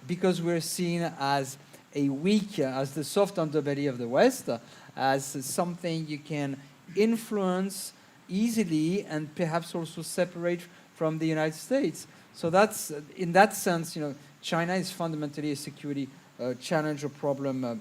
because we're seen as a weak, as the soft underbelly of the West, as something you can influence easily and perhaps also separate from the United States. So that's, in that sense, China is fundamentally a security challenge or problem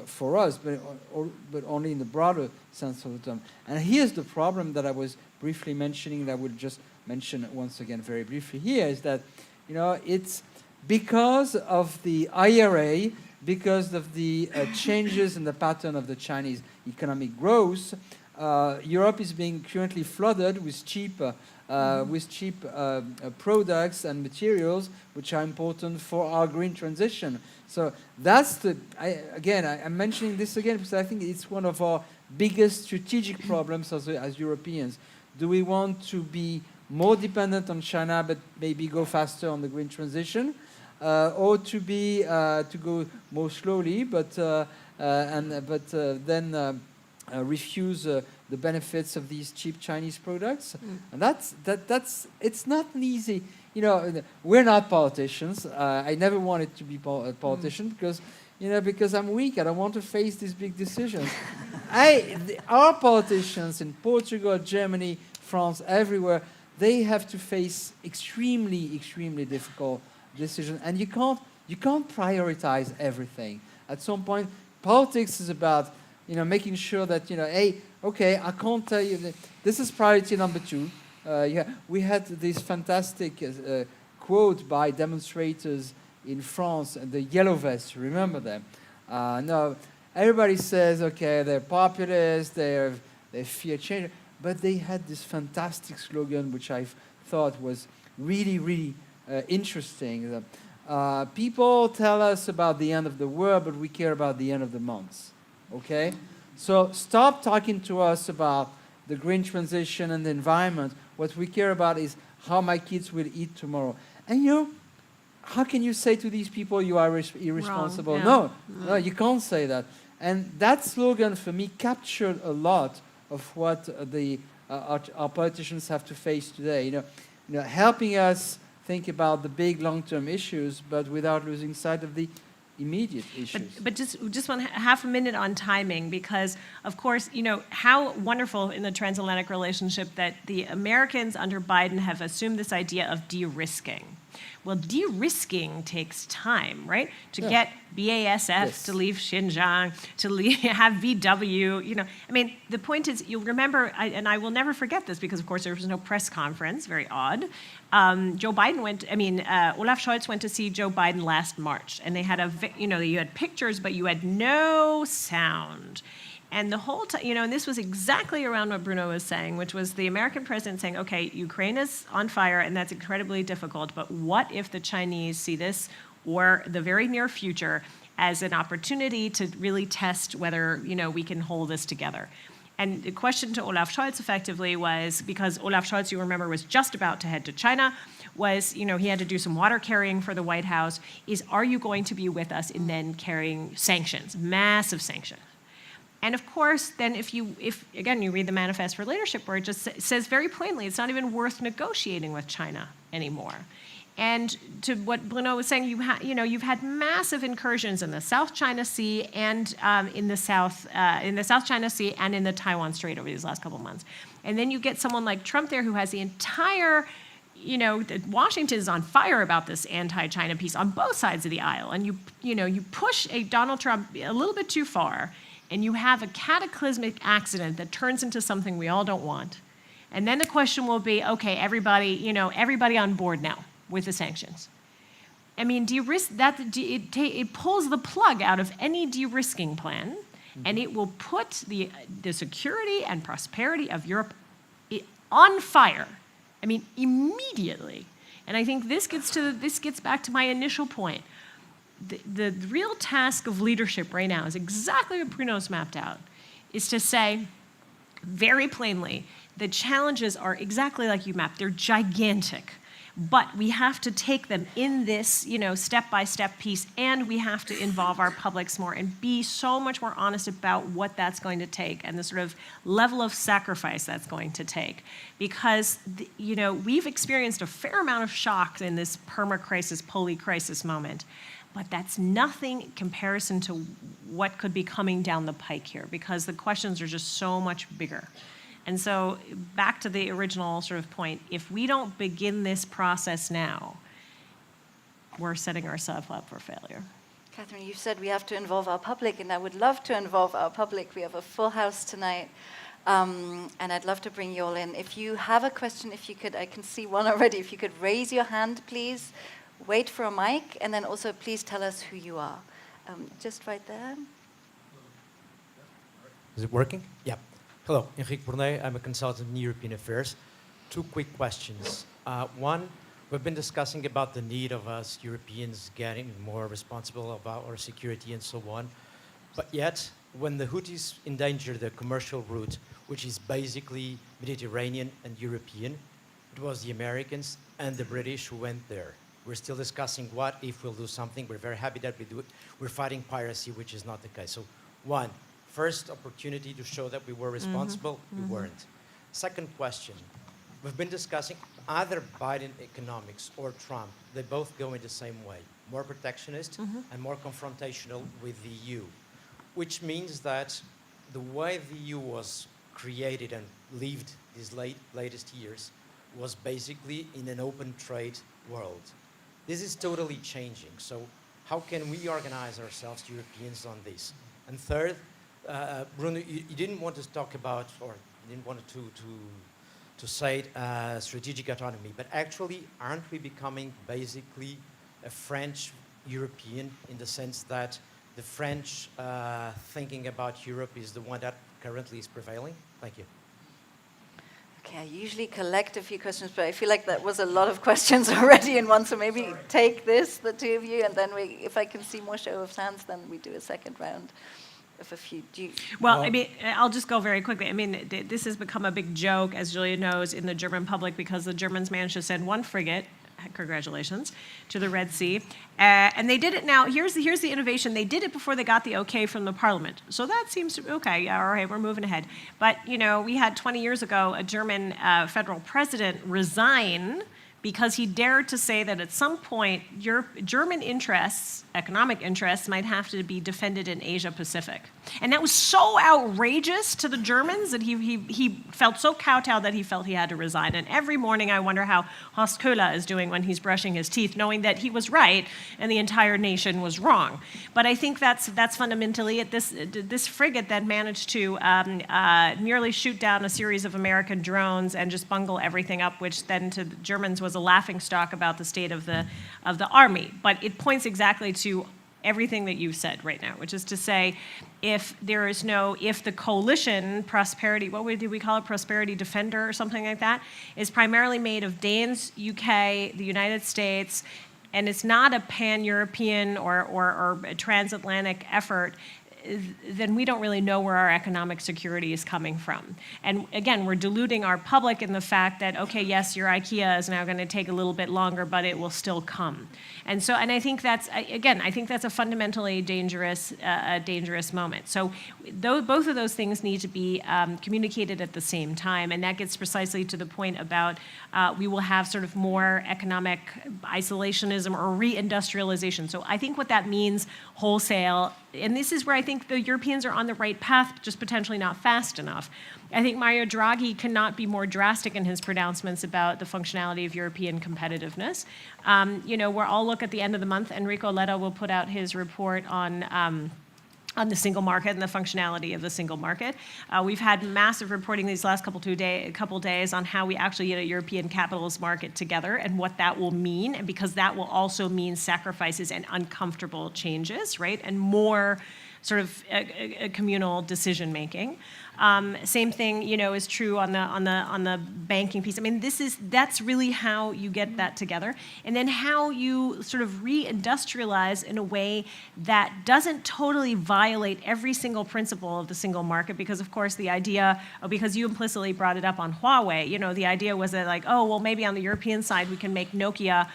for us, but only in the broader sense of the term. And here's the problem that I was briefly mentioning, that I would just mention once again very briefly here, is that, it's because of the IRA, because of the changes in the pattern of the Chinese economic growth, Europe is being currently flooded with cheap products and materials which are important for our green transition. So that's I'm mentioning this again because I think it's one of our biggest strategic problems as Europeans. Do we want to be more dependent on China but maybe go faster on the green transition? Or to go more slowly, but then refuse the benefits of these cheap Chinese products, and that's it's not an easy. We're not politicians. I never wanted to be a politician because I'm weak. I don't want to face these big decisions. Our politicians in Portugal, Germany, France, everywhere, they have to face extremely, extremely difficult decision, and you can't prioritize everything. At some point, politics is about making sure that I can't tell you that this is priority number 2. We had this fantastic quote by demonstrators in France, the yellow vests. Remember them? No, everybody says they're populist, they fear change, but they had this fantastic slogan which I thought was really, really interesting. People tell us about the end of the world, but we care about the end of the month. Okay? So stop talking to us about the green transition and the environment. What we care about is how my kids will eat tomorrow. And how can you say to these people you are irresponsible? Wrong, yeah. No, you can't say that. And that slogan for me captured a lot of what our politicians have to face today. Helping us think about the big long-term issues, but without losing sight of the immediate issues. But just one half a minute on timing, because of course, how wonderful in the transatlantic relationship that the Americans under Biden have assumed this idea of de-risking. Well, de-risking takes time, right? To get BASF to leave Xinjiang, to have VW, I mean, the point is, you'll remember, and I will never forget this because, of course, there was no press conference, very odd. Olaf Scholz went to see Joe Biden last March, and they had you had pictures, but you had no sound. And the whole time, and this was exactly around what Bruno was saying, which was the American president saying, okay, Ukraine is on fire, and that's incredibly difficult, but what if the Chinese see this, or the very near future, as an opportunity to really test whether, we can hold this together? And the question to Olaf Scholz effectively was, because Olaf Scholz, you remember, was just about to head to China, was, he had to do some water carrying for the White House, is, are you going to be with us in then carrying sanctions, massive sanctions? And of course, then if again, you read the Manifest for Leadership, where it just says very plainly, it's not even worth negotiating with China anymore. And to what Bruno was saying, you've had massive incursions in the South China Sea and in the South China Sea and in the Taiwan Strait over these last couple of months. And then you get someone like Trump there who has the entire, Washington is on fire about this anti-China piece on both sides of the aisle. And you push a Donald Trump a little bit too far, and you have a cataclysmic accident that turns into something we all don't want. And then the question will be, okay, everybody on board now with the sanctions. I mean, de-risk that, it pulls the plug out of any de-risking plan, and it will put the security and prosperity of Europe on fire. I mean, immediately. And I think this gets back to my initial point. The real task of leadership right now is exactly what Bruno's mapped out, is to say very plainly, the challenges are exactly like you mapped. They're gigantic, but we have to take them in this, step-by-step piece, and we have to involve our publics more and be so much more honest about what that's going to take and the sort of level of sacrifice that's going to take. Because, we've experienced a fair amount of shock in this perma-crisis, poly-crisis moment. But that's nothing in comparison to what could be coming down the pike here, because the questions are just so much bigger. And so back to the original sort of point, if we don't begin this process now, we're setting ourselves up for failure. Cathryn, you said we have to involve our public, and I would love to involve our public. We have a full house tonight, and I'd love to bring you all in. If you have a question, I can see one already, if you could raise your hand, please. Wait for a mic, and then also please tell us who you are. Just right there. Is it working? Yeah. Hello, Enrique Bournet. I'm a consultant in European affairs. Two quick questions. One, we've been discussing about the need of us Europeans getting more responsible about our security and so on. But yet, when the Houthis endanger the commercial route, which is basically Mediterranean and European, it was the Americans and the British who went there. We're still discussing what if we'll do something. We're very happy that we do it. We're fighting piracy, which is not the case. So one, first opportunity to show that we were responsible, we weren't. Second question, we've been discussing either Biden economics or Trump. They both go in the same way, more protectionist and more confrontational with the EU, which means that the way the EU was created and lived these latest years was basically in an open trade world. This is totally changing. So how can we organize ourselves, Europeans, on this? And third, Bruno, you didn't want to talk about, or you didn't want to say strategic autonomy, but actually, aren't we becoming basically a French European in the sense that the French thinking about Europe is the one that currently is prevailing? Thank you. Okay, I usually collect a few questions, but I feel like that was a lot of questions already in one, so maybe take this, the two of you, and then if I can see more show of hands, then we do a second round of a few. Well, I mean, I'll just go very quickly. I mean, this has become a big joke, as Julia knows, in the German public, because the Germans managed to send one frigate, congratulations, to the Red Sea. And they did it now. Here's the innovation. They did it before they got the okay from the parliament. So that seems to be okay. Yeah, all right, we're moving ahead. But, we had 20 years ago a German federal president resign because he dared to say that at some point German interests, economic interests, might have to be defended in Asia Pacific. And that was so outrageous to the Germans that he felt so kowtowed that he felt he had to resign. And every morning I wonder how Horst Köhler is doing when he's brushing his teeth, knowing that he was right and the entire nation was wrong. But I think that's fundamentally it. This frigate that managed to nearly shoot down a series of American drones and just bungle everything up, which then to the Germans was a laughingstock about the state of the army. But it points exactly to everything that you've said right now, which is to say, if the coalition prosperity, did we call it, prosperity defender or something like that, is primarily made of Danes, UK, the United States, and it's not a pan-European or a transatlantic effort, then we don't really know where our economic security is coming from. And again, we're deluding our public in the fact that, okay, yes, your IKEA is now going to take a little bit longer, but it will still come. And I think that's a fundamentally dangerous moment. So both of those things need to be communicated at the same time, and that gets precisely to the point about we will have sort of more economic isolationism or reindustrialization. So I think what that means wholesale, and this is where I think the Europeans are on the right path, just potentially not fast enough. I think Mario Draghi cannot be more drastic in his pronouncements about the functionality of European competitiveness. We'll all look at the end of the month. Enrico Letta will put out his report on the single market and the functionality of the single market. We've had massive reporting these last couple days on how we actually get a European capitalist market together and what that will mean, and because that will also mean sacrifices and uncomfortable changes, right? And more sort of communal decision making. Same thing, is true on the banking piece. I mean, that's really how you get that together, and then how you sort of reindustrialize in a way that doesn't totally violate every single principle of the single market. Because of course, the idea, because you implicitly brought it up on Huawei, the idea was that maybe on the European side we can make Nokia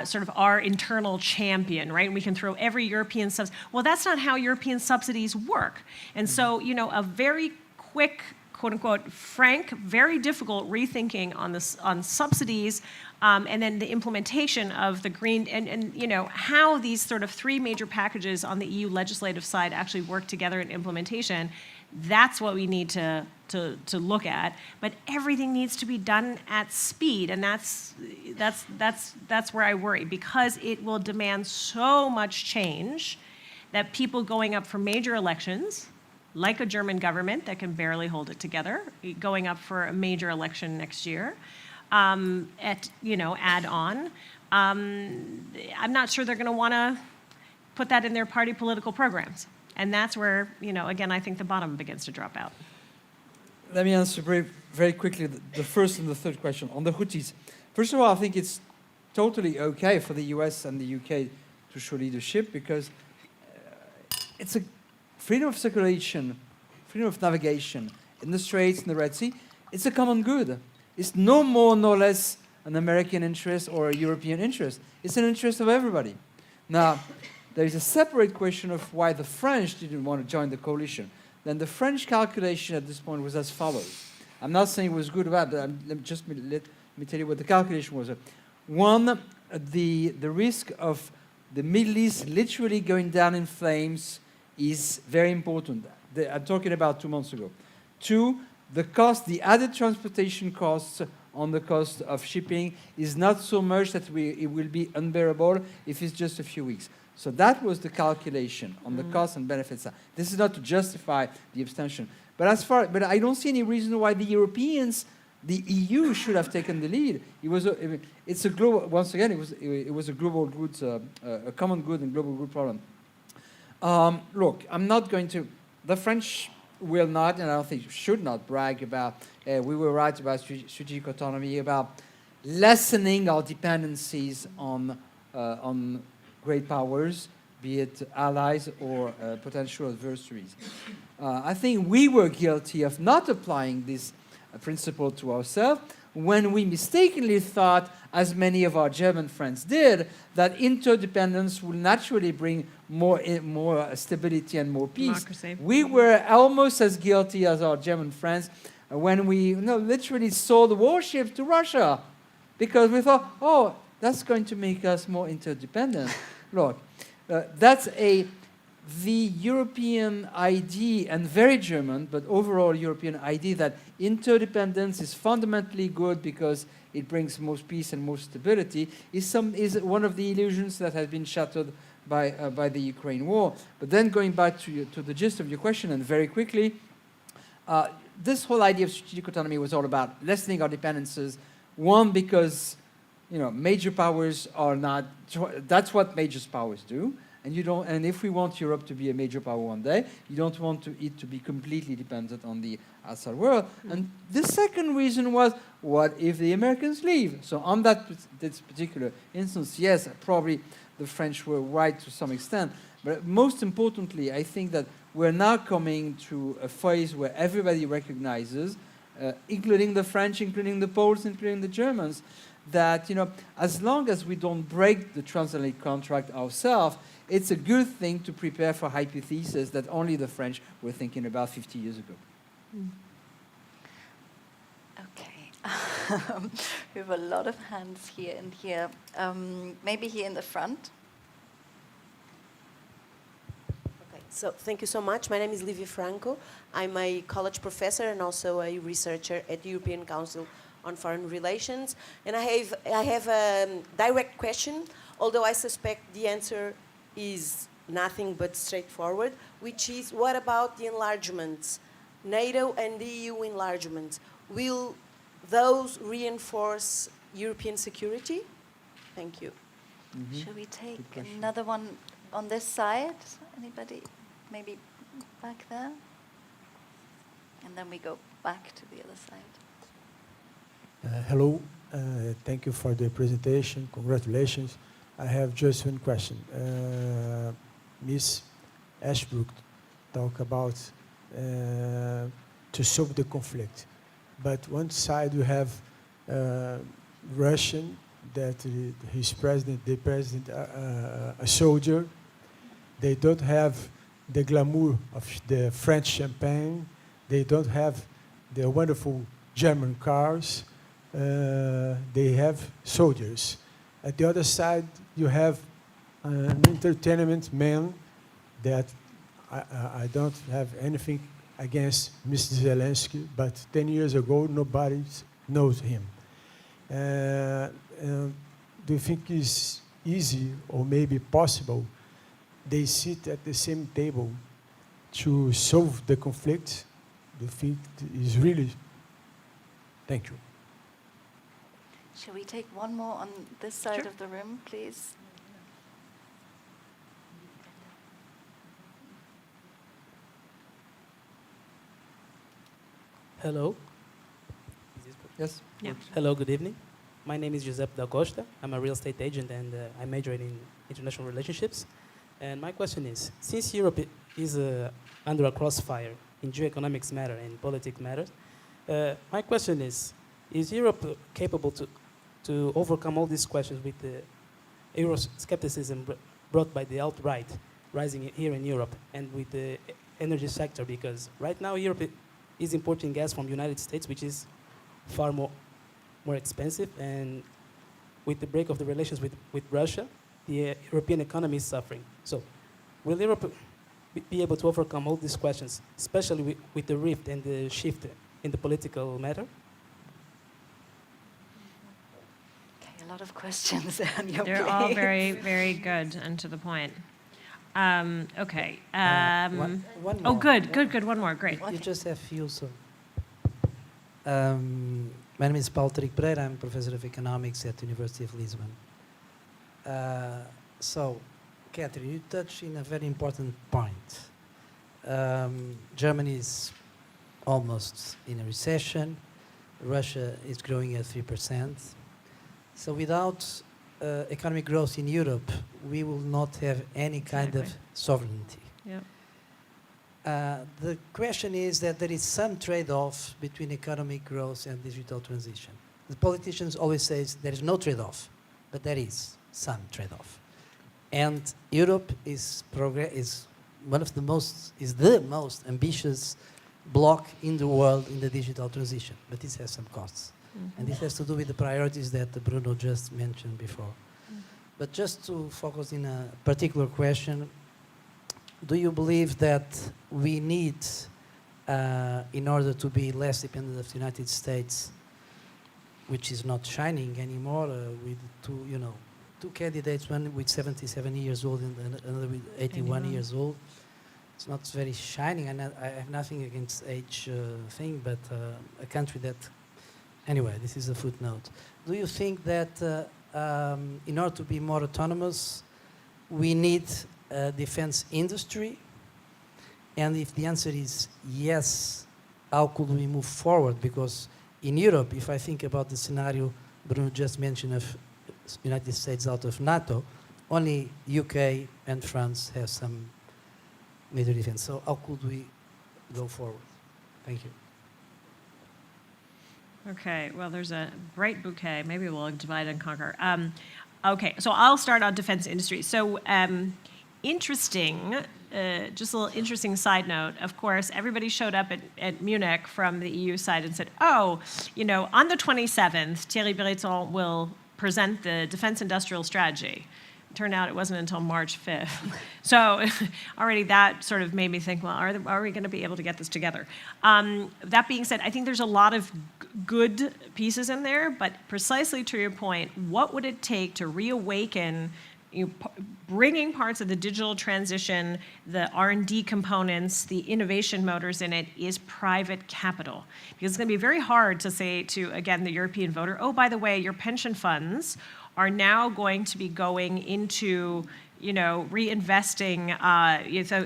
sort of our internal champion, right? And we can throw every European subsidy. Well, that's not how European subsidies work. And so, a very quick, quote unquote, frank, very difficult rethinking on subsidies, and then the implementation of the green, and how these sort of three major packages on the EU legislative side actually work together in implementation. That's what we need to look at. But everything needs to be done at speed, and that's where I worry, because it will demand so much change that people going up for major elections, like a German government that can barely hold it together, going up for a major election next year, add on. I'm not sure they're going to want to put that in their party political programs. And that's where, again, I think the bottom begins to drop out. Let me answer very, very quickly the first and the third question. On the Houthis, first of all, I think it's totally okay for the US and the UK to show leadership, because it's a freedom of circulation, freedom of navigation in the Straits, in the Red Sea. It's a common good. It's no more, no less an American interest or a European interest. It's an interest of everybody. Now, there is a separate question of why the French didn't want to join the coalition. Then the French calculation at this point was as follows. I'm not saying it was good or bad, but let me tell you what the calculation was. One, the risk of the Middle East literally going down in flames is very important. I'm talking about 2 months ago. Two, the added transportation costs on the cost of shipping is not so much that it will be unbearable if it's just a few weeks. So that was the calculation on the cost and benefits side. This is not to justify the abstention. But I don't see any reason why the Europeans, the EU, should have taken the lead. It was a global. Once again, it was a global goods, a common good and global good problem. Look, I'm not going to. The French will not, and I don't think should not, brag about. We were right about strategic autonomy, about lessening our dependencies on great powers, be it allies or potential adversaries. I think we were guilty of not applying this principle to ourselves when we mistakenly thought, as many of our German friends did, that interdependence will naturally bring more stability and more peace. Democracy. We were almost as guilty as our German friends when we literally sold warships to Russia. because we thought, oh, that's going to make us more interdependent. Look, that's the European idea, and very German, but overall European idea that interdependence is fundamentally good because it brings most peace and most stability, is one of the illusions that has been shattered by the Ukraine war. But then going back to the gist of your question, and very quickly, this whole idea of strategic autonomy was all about lessening our dependencies. One, because major powers are not. That's what major powers do, and you don't. And if we want Europe to be a major power one day, you don't want it to be completely dependent on the outside world. And the second reason was, what if the Americans leave? So on this particular instance, yes, probably the French were right to some extent. But most importantly, I think that we're now coming to a phase where everybody recognizes, including the French, including the Poles, including the Germans, that as long as we don't break the transatlantic contract ourselves, it's a good thing to prepare for hypotheses that only the French were thinking about 50 years ago. Okay. We have a lot of hands here and here. Maybe here in the front. Okay, so thank you so much. My name is Livia Franco. I'm a college professor and also a researcher at the European Council on Foreign Relations. And I have a direct question, although I suspect the answer is nothing but straightforward, which is, what about the enlargements, NATO and the EU enlargements? Will those reinforce European security? Thank you. Shall we take another one on this side? Anybody? Maybe back there? And then we go back to the other side. Hello, thank you for the presentation. Congratulations. I have just one question. Ms. Ashbrook talked about to solve the conflict, but one side you have Russian, that his president, a soldier. They don't have the glamour of the French champagne. They don't have the wonderful German cars. They have soldiers. At the other side, you have an entertainment man that I don't have anything against Mr. Zelensky, but 10 years ago, nobody knows him. Do you think it's easy or maybe possible they sit at the same table to solve the conflict? Do you think it's really? Thank you. Shall we take one more on this side of the room, please? Hello. Yes? Yeah. Hello, good evening. My name is Giuseppe Da Costa. I'm a real estate agent and I majored in international relationships. And my question is, since Europe is under a crossfire in geoeconomics matter and politics matters, my question is Europe capable to overcome all these questions with the Euroscepticism brought by the alt-right rising here in Europe and with the energy sector? Because right now Europe is importing gas from the United States, which is far more expensive, and with the break of the relations with Russia, the European economy is suffering. So will Europe be able to overcome all these questions, especially with the rift and the shift in the political matter? Okay, a lot of questions on your They're plate. all very, very good and to the point. Okay. One Oh, more. good. One more. Great. You just have few, so. My name is Paulo Trigo Pereira. I'm professor of economics at the University of Lisbon. So, Cathryn, you touched in a very important point. Germany is almost in a recession. Russia is growing at 3%. So without economic growth in Europe, we will not have any kind of sovereignty. Yep. The question is that there is some trade-off between economic growth and digital transition. The politicians always say there is no trade-off, but there is some trade-off. And Europe is the most ambitious bloc in the world in the digital transition, but this has some costs. And this has to do with the priorities that Bruno just mentioned before. But just to focus in a particular question, do you believe that we need, in order to be less dependent of the United States, which is not shining anymore, with two candidates, one with 77 years old and another with 81 years old. It's not very shining, and I have nothing against age thing, but a country that, anyway, this is a footnote. Do you think that in order to be more autonomous, we need a defense industry? And if the answer is yes, how could we move forward? Because in Europe, if I think about the scenario Bruno just mentioned of United States out of NATO, only UK and France have some military defense. So how could we go forward? Thank you. Okay, well, there's a bright bouquet. Maybe we'll divide and conquer. Okay, so I'll start on defense industry. So interesting, just a little interesting side note. Of course, everybody showed up at Munich from the EU side and said, oh, on the 27th, Thierry Breton will present the defense industrial strategy. It turned out it wasn't until March 5th. So already that sort of made me think, well, are we going to be able to get this together? That being said, I think there's a lot of good pieces in there, but precisely to your point, what would it take to reawaken bringing parts of the digital transition, the R&D components, the innovation motors in it is private capital. Because it's going to be very hard to say to, again, the European voter, oh, by the way, your pension funds are now going to be going into, reinvesting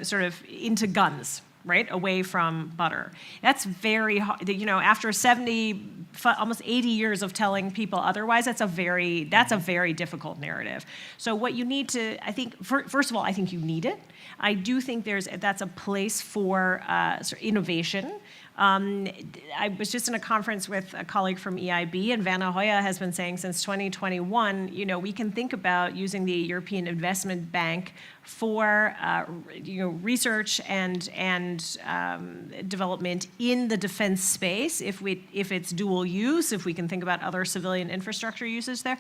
sort of into guns, right, away from butter. That's very hard. After almost 80 years of telling people otherwise, that's a very difficult narrative. So what you need to, I think, first of all, I think you need it. I do think that's a place for sort of innovation. I was just in a conference with a colleague from EIB, and Werner Hoyer has been saying since 2021, we can think about using the European Investment Bank for research and development in the defense space. If it's dual use, if we can think about other civilian infrastructure uses there.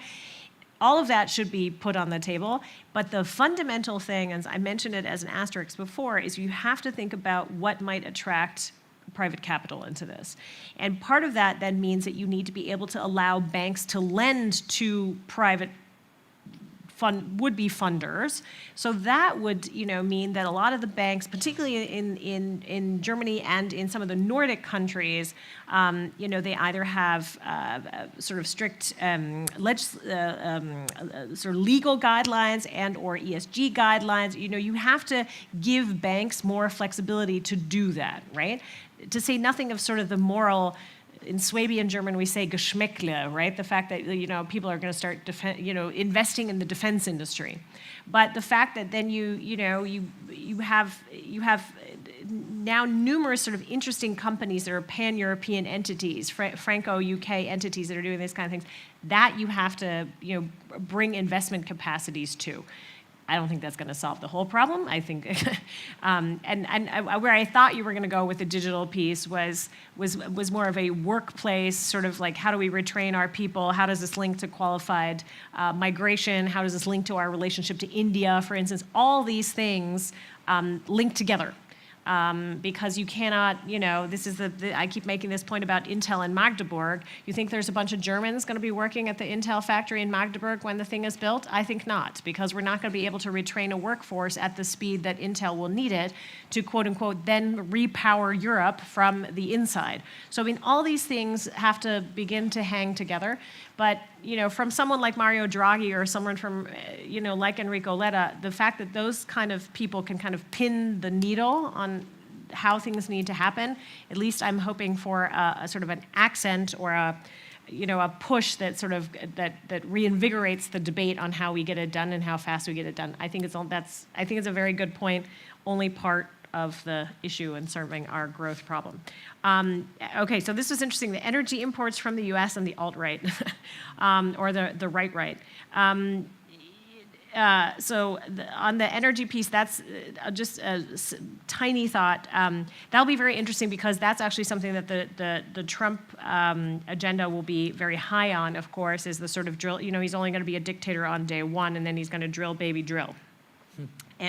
All of that should be put on the table, but the fundamental thing, and I mentioned it as an asterisk before, is you have to think about what might attract private capital into this. And part of that then means that you need to be able to allow banks to lend to private would-be funders. So that would mean that a lot of the banks, particularly in Germany and in some of the Nordic countries, they either have sort of strict sort of legal guidelines and or ESG guidelines. You have to give banks more flexibility to do that, right? To say nothing of sort of the moral. In Swabian German, we say Geschmäckle, right? The fact that people are going to start investing in the defense industry, but the fact that then you have now numerous sort of interesting companies that are pan-European entities, Franco-UK entities that are doing these kind of things, that you have to bring investment capacities to. I don't think that's going to solve the whole problem. I think, where I thought you were going to go with the digital piece was more of a workplace, sort of like how do we retrain our people? How does this link to qualified migration? How does this link to our relationship to India, for instance? All these things link together. Because you cannot, this is I keep making this point about Intel in Magdeburg. You think there's a bunch of Germans going to be working at the Intel factory in Magdeburg when the thing is built? I think not, because we're not going to be able to retrain a workforce at the speed that Intel will need it to, quote unquote, then repower Europe from the inside. So, all these things have to begin to hang together. But, from someone like Mario Draghi or someone from, like Enrico Letta, the fact that those kind of people can kind of pin the needle on how things need to happen, at least I'm hoping for a sort of an accent or a push that sort of that reinvigorates the debate on how we get it done and how fast we get it done. I think it's a very good point. Only part of the issue in serving our growth problem. Okay, so this was interesting. The energy imports from the U.S. and the alt-right, or the right-right. On the energy piece, that's just a tiny thought. That'll be very interesting because that's actually something that the Trump agenda will be very high on, of course, is the sort of drill. He's only going to be a dictator on day one, and then he's going to drill, baby, drill.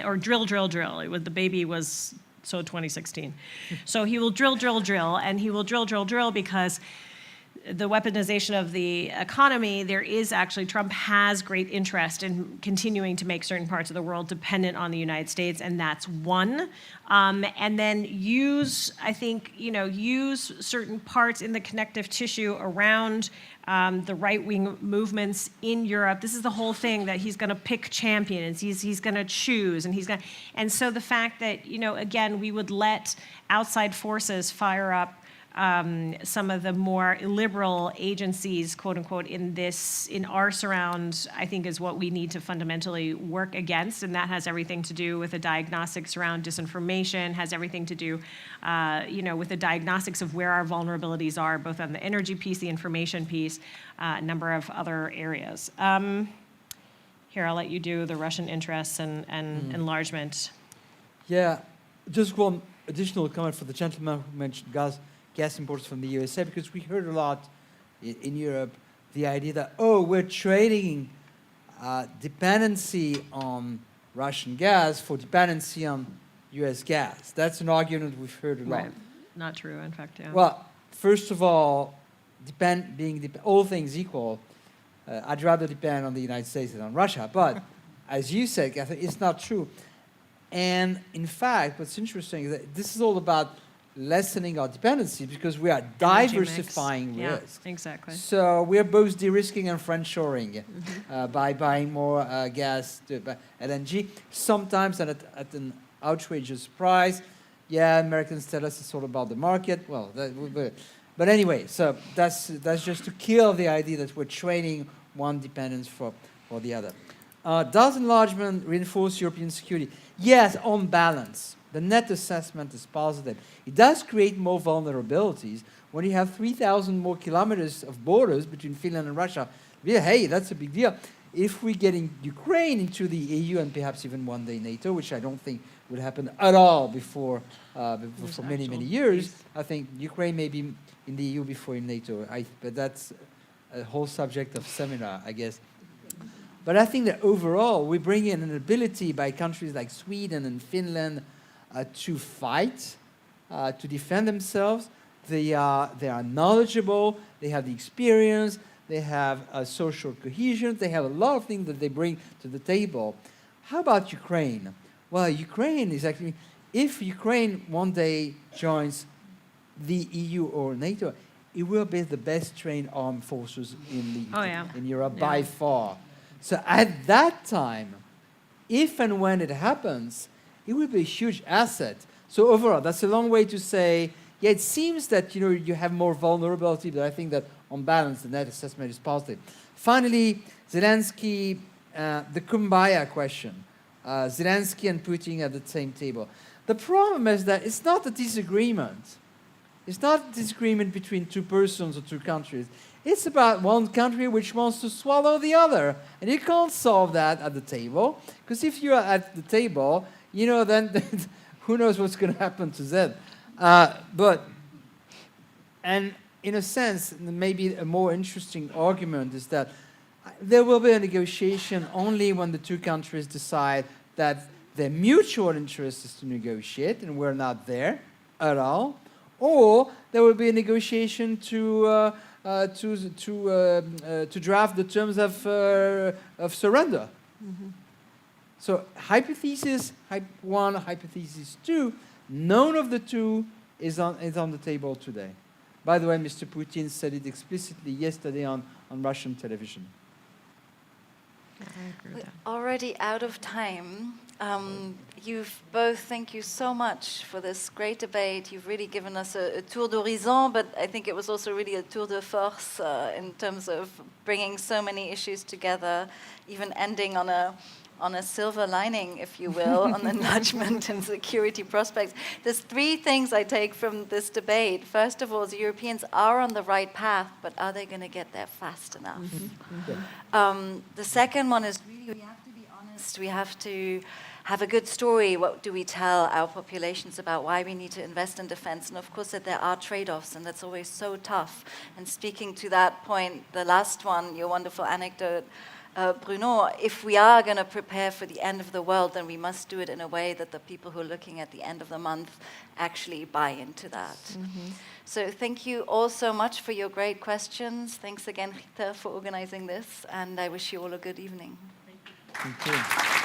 Or drill. The baby was 2016. So he will drill, and he will drill because the weaponization of the economy, Trump has great interest in continuing to make certain parts of the world dependent on the United States, and that's one. And then use certain parts in the connective tissue around the right-wing movements in Europe. This is the whole thing, that he's going to pick champions, he's going to choose, and so the fact that, again, we would let outside forces fire up some of the more liberal agencies, quote unquote, in our surround, I think is what we need to fundamentally work against. And that has everything to do with the diagnostics around disinformation, has everything to do, with the diagnostics of where our vulnerabilities are, both on the energy piece, the information piece, a number of other areas. Here, I'll let you do the Russian interests and enlargement. Yeah, just one additional comment for the gentleman who mentioned gas imports from the USA, because we heard a lot in Europe the idea that, we're trading dependency on Russian gas for dependency on US gas. That's an argument we've heard a lot. Right. Not true, in fact, yeah. Well, first of all, all things equal, I'd rather depend on the United States than on Russia. But as you said, Catherine, it's not true. And in fact, what's interesting is that this is all about lessening our dependency, because we are diversifying risk. Yeah, exactly. So we're both de-risking and friend-shoring by buying more gas, LNG, sometimes at an outrageous price. Yeah, Americans tell us it's all about the market. Well, but anyway, so that's just to kill the idea that we're trading one dependence for the other. Does enlargement reinforce European security? Yes, on balance. The net assessment is positive. It does create more vulnerabilities. When you have 3,000 more kilometers of borders between Finland and Russia, hey, that's a big deal. If we get Ukraine into the EU and perhaps even one day NATO, which I don't think would happen at all for many, many years, I think Ukraine may be in the EU before in NATO. But that's a whole subject of seminar, I guess. But I think that overall, we bring in an ability by countries like Sweden and Finland to fight, to defend themselves. They are knowledgeable, they have the experience, they have a social cohesion, they have a lot of things that they bring to the table. How about Ukraine? Well, Ukraine is actually, if Ukraine one day joins the EU or NATO, it will be the best trained armed forces in Europe by far. So at that time, if and when it happens, it will be a huge asset. So overall, that's a long way to say, yeah, it seems that you have more vulnerability, but I think that on balance, the net assessment is positive. Finally, Zelensky, the Kumbaya question. Zelensky and Putin at the same table. The problem is that it's not a disagreement. It's not a disagreement between two persons or two countries. It's about one country which wants to swallow the other. And you can't solve that at the table, because if you're at the table, then who knows what's going to happen to them. And in a sense, maybe a more interesting argument is that there will be a negotiation only when the two countries decide that their mutual interest is to negotiate, and we're not there at all. Or there will be a negotiation to draft the terms of surrender. Mm-hmm. So hypothesis 1, hypothesis 2, none of the two is on the table today. By the way, Mr. Putin said it explicitly yesterday on Russian television. I agree with that. We're already out of time. Thank you so much for this great debate. You've really given us a tour d'horizon, but I think it was also really a tour de force in terms of bringing so many issues together, even ending on a silver lining, if you will, on enlargement and security prospects. There's 3 things I take from this debate. First of all, the Europeans are on the right path, but are they going to get there fast enough? Mm-hmm. Mm-hmm. The second one is really we have to be honest balanced. We have to have a good story. What do we tell our populations about why we need to invest in defense? And of course that there are trade-offs, and that's always so tough. And speaking to that point, the last one, your wonderful anecdote, Bruno, if we are going to prepare for the end of the world, then we must do it in a way that the people who are looking at the end of the month actually buy into that. So thank you all so much for your great questions. Thanks again, Rita, for organizing this, and I wish you all a good evening. Thank you.